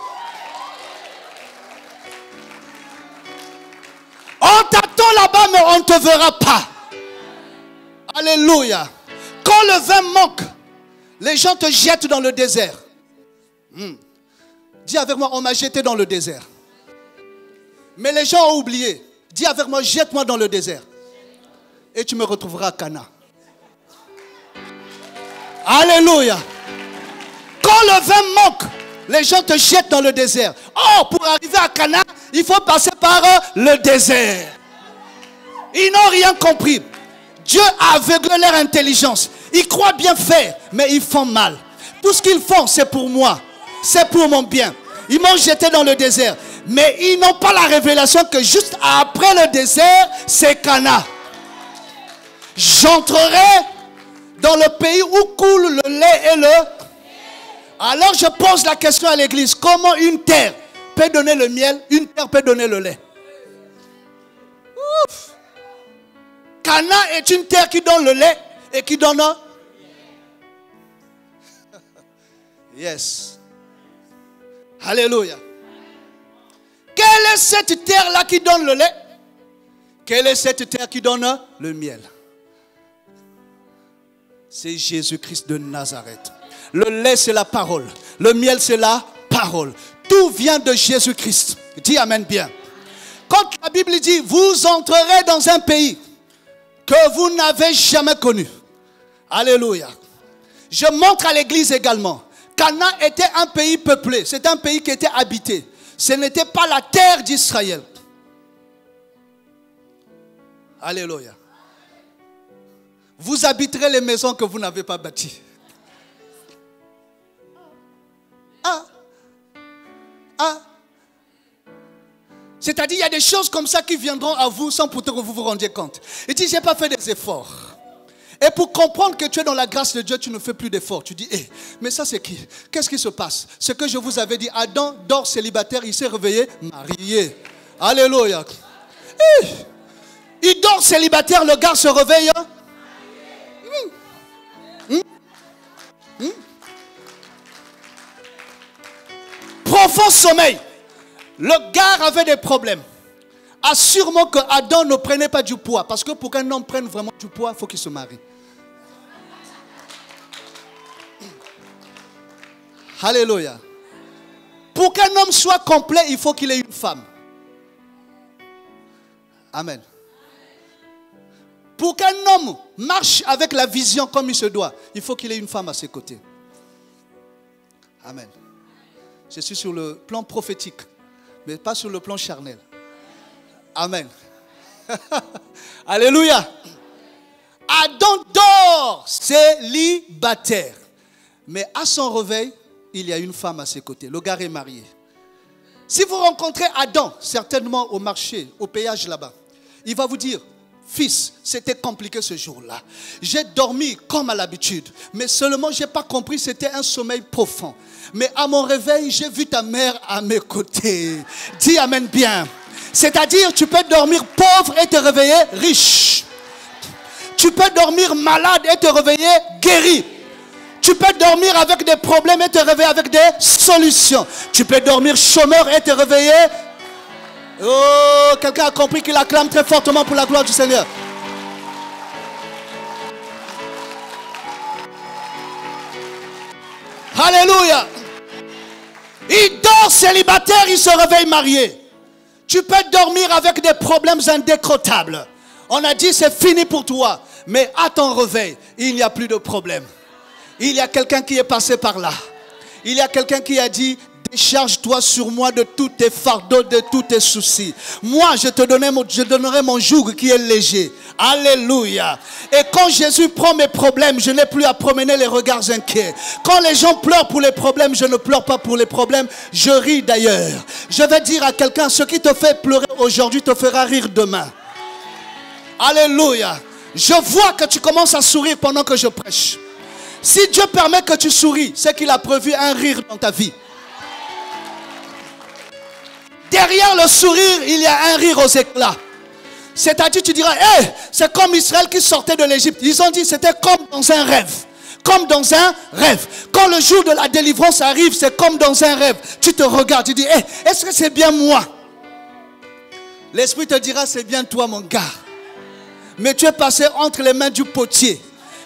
On t'attend là-bas, mais on ne te verra pas. Alléluia. Quand le vin manque, les gens te jettent dans le désert. Dis avec moi, on m'a jeté dans le désert. Mais les gens ont oublié. Dis avec moi, jette-moi dans le désert. Et tu me retrouveras à Cana. Alléluia. Quand le vin manque, les gens te jettent dans le désert. Oh, pour arriver à Cana, il faut passer par le désert. Ils n'ont rien compris. Dieu a aveuglé leur intelligence. Ils croient bien faire, mais ils font mal. Tout ce qu'ils font, c'est pour moi. C'est pour mon bien. Ils m'ont jeté dans le désert. Mais ils n'ont pas la révélation que juste après le désert, c'est Cana. J'entrerai dans le pays où coule le lait et le... Alors je pose la question à l'église. Comment une terre peut donner le miel, une terre peut donner le lait? Ouf. Cana est une terre qui donne le lait et qui donne... Yes. Alléluia. Quelle est cette terre-là qui donne le lait? Quelle est cette terre qui donne le miel? C'est Jésus-Christ de Nazareth. Le lait, c'est la parole. Le miel, c'est la parole. Tout vient de Jésus-Christ. Dis amen bien. Quand la Bible dit, vous entrerez dans un pays que vous n'avez jamais connu. Alléluia. Je montre à l'église également. Cana était un pays peuplé. C'est un pays qui était habité. Ce n'était pas la terre d'Israël. Alléluia. Vous habiterez les maisons que vous n'avez pas bâties. C'est-à-dire, il y a des choses comme ça qui viendront à vous sans pourtant que vous vous rendiez compte. Il dit, je n'ai pas fait des efforts. Et pour comprendre que tu es dans la grâce de Dieu, tu ne fais plus d'efforts. Tu dis, mais ça c'est qui? Qu'est-ce qui se passe? Ce que je vous avais dit, Adam dort célibataire, il s'est réveillé marié. Alléluia. Il dort célibataire, le gars se réveille. Profond sommeil. Le gars avait des problèmes. Assure-moi que Adam ne prenait pas du poids. Parce que pour qu'un homme prenne vraiment du poids, il faut qu'il se marie. Alléluia. Pour qu'un homme soit complet, il faut qu'il ait une femme. Amen. Pour qu'un homme marche avec la vision comme il se doit, il faut qu'il ait une femme à ses côtés. Amen. Je suis sur le plan prophétique, mais pas sur le plan charnel. Amen. Alléluia. Adam dort célibataire. Mais à son réveil, il y a une femme à ses côtés. Le gars est marié. Si vous rencontrez Adam, certainement au marché, au péage là-bas, il va vous dire, fils, c'était compliqué ce jour-là. J'ai dormi comme à l'habitude, mais seulement je n'ai pas compris, c'était un sommeil profond. Mais à mon réveil, j'ai vu ta mère à mes côtés. Dis amen bien. C'est-à-dire, tu peux dormir pauvre et te réveiller riche. Tu peux dormir malade et te réveiller guéri. Tu peux dormir avec des problèmes et te réveiller avec des solutions. Tu peux dormir chômeur et te réveiller. Oh, quelqu'un a compris qu'il acclame très fortement pour la gloire du Seigneur. Alléluia. Il dort célibataire, il se réveille marié. Tu peux dormir avec des problèmes indécrottables. On a dit c'est fini pour toi. Mais à ton réveil, il n'y a plus de problème. Il y a quelqu'un qui est passé par là. Il y a quelqu'un qui a dit, décharge-toi sur moi de tous tes fardeaux, de tous tes soucis. Moi, je donnerai mon joug qui est léger. Alléluia. Et quand Jésus prend mes problèmes, je n'ai plus à promener les regards inquiets. Quand les gens pleurent pour les problèmes, je ne pleure pas pour les problèmes. Je ris d'ailleurs. Je vais dire à quelqu'un, ce qui te fait pleurer aujourd'hui te fera rire demain. Alléluia. Je vois que tu commences à sourire pendant que je prêche. Si Dieu permet que tu souris, c'est qu'il a prévu un rire dans ta vie. Derrière le sourire, il y a un rire aux éclats. C'est-à-dire, tu diras, c'est comme Israël qui sortait de l'Égypte. Ils ont dit, c'était comme dans un rêve. Comme dans un rêve. Quand le jour de la délivrance arrive, c'est comme dans un rêve. Tu te regardes, tu dis, est-ce que c'est bien moi? L'Esprit te dira, c'est bien toi, mon gars. Mais tu es passé entre les mains du potier.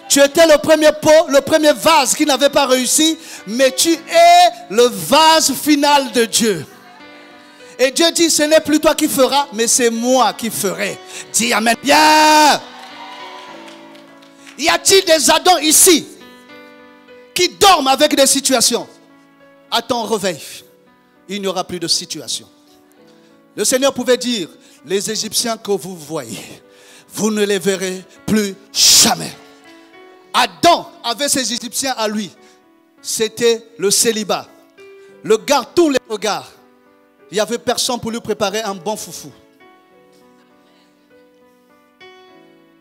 Tu étais le premier pot, le premier vase qui n'avait pas réussi, mais tu es le vase final de Dieu. Et Dieu dit, ce n'est plus toi qui feras, mais c'est moi qui ferai. Dis amen bien. Y a-t-il des Adams ici qui dorment avec des situations? À ton réveil, il n'y aura plus de situation. Le Seigneur pouvait dire, les Égyptiens que vous voyez, vous ne les verrez plus jamais. Adam avait ses Égyptiens à lui. C'était le célibat. Le garde tous les regards. Il n'y avait personne pour lui préparer un bon foufou.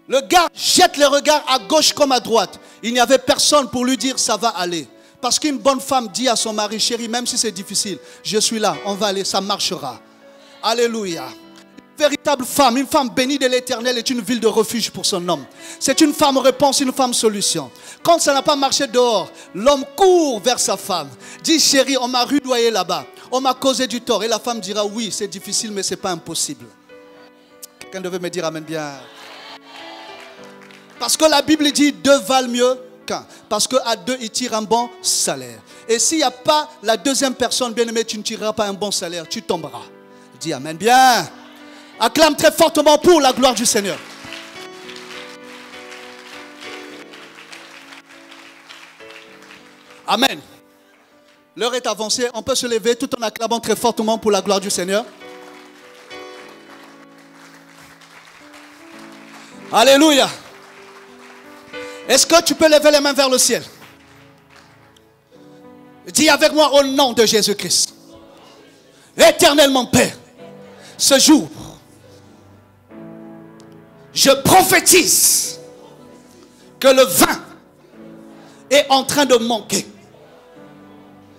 Le gars jette les regards à gauche comme à droite. Il n'y avait personne pour lui dire ça va aller. Parce qu'une bonne femme dit à son mari, chérie, même si c'est difficile, je suis là, on va aller, ça marchera. Alléluia. Une véritable femme, une femme bénie de l'Éternel est une ville de refuge pour son homme. C'est une femme réponse, une femme solution. Quand ça n'a pas marché dehors, l'homme court vers sa femme. Dit, chérie, on m'a rudoyé là-bas. On m'a causé du tort. Et la femme dira, oui, c'est difficile, mais ce n'est pas impossible. Quelqu'un devait me dire amen bien. Parce que la Bible dit, deux valent mieux qu'un. Parce qu'à deux, ils tirent un bon salaire. Et s'il n'y a pas la deuxième personne, bien aimée, tu ne tireras pas un bon salaire, tu tomberas. Dis amen bien. Acclame très fortement pour la gloire du Seigneur. Amen. L'heure est avancée. On peut se lever tout en acclamant très fortement pour la gloire du Seigneur. Alléluia. Est-ce que tu peux lever les mains vers le ciel? Dis avec moi au nom de Jésus-Christ. Éternellement Père, Ce jour, je prophétise que le vin est en train de manquer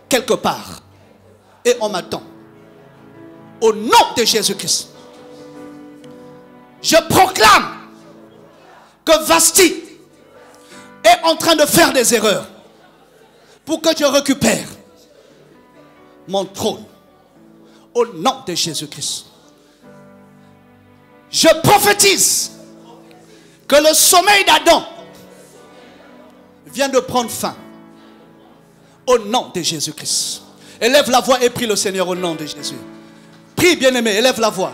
quelque part. Et on m'attend. Au nom de Jésus-Christ. Je proclame que Vasti est en train de faire des erreurs pour que je récupère mon trône. Au nom de Jésus-Christ. Je prophétise que le sommeil d'Adam vient de prendre fin. Au nom de Jésus-Christ. Élève la voix et prie le Seigneur au nom de Jésus. Prie, bien-aimé, élève la voix.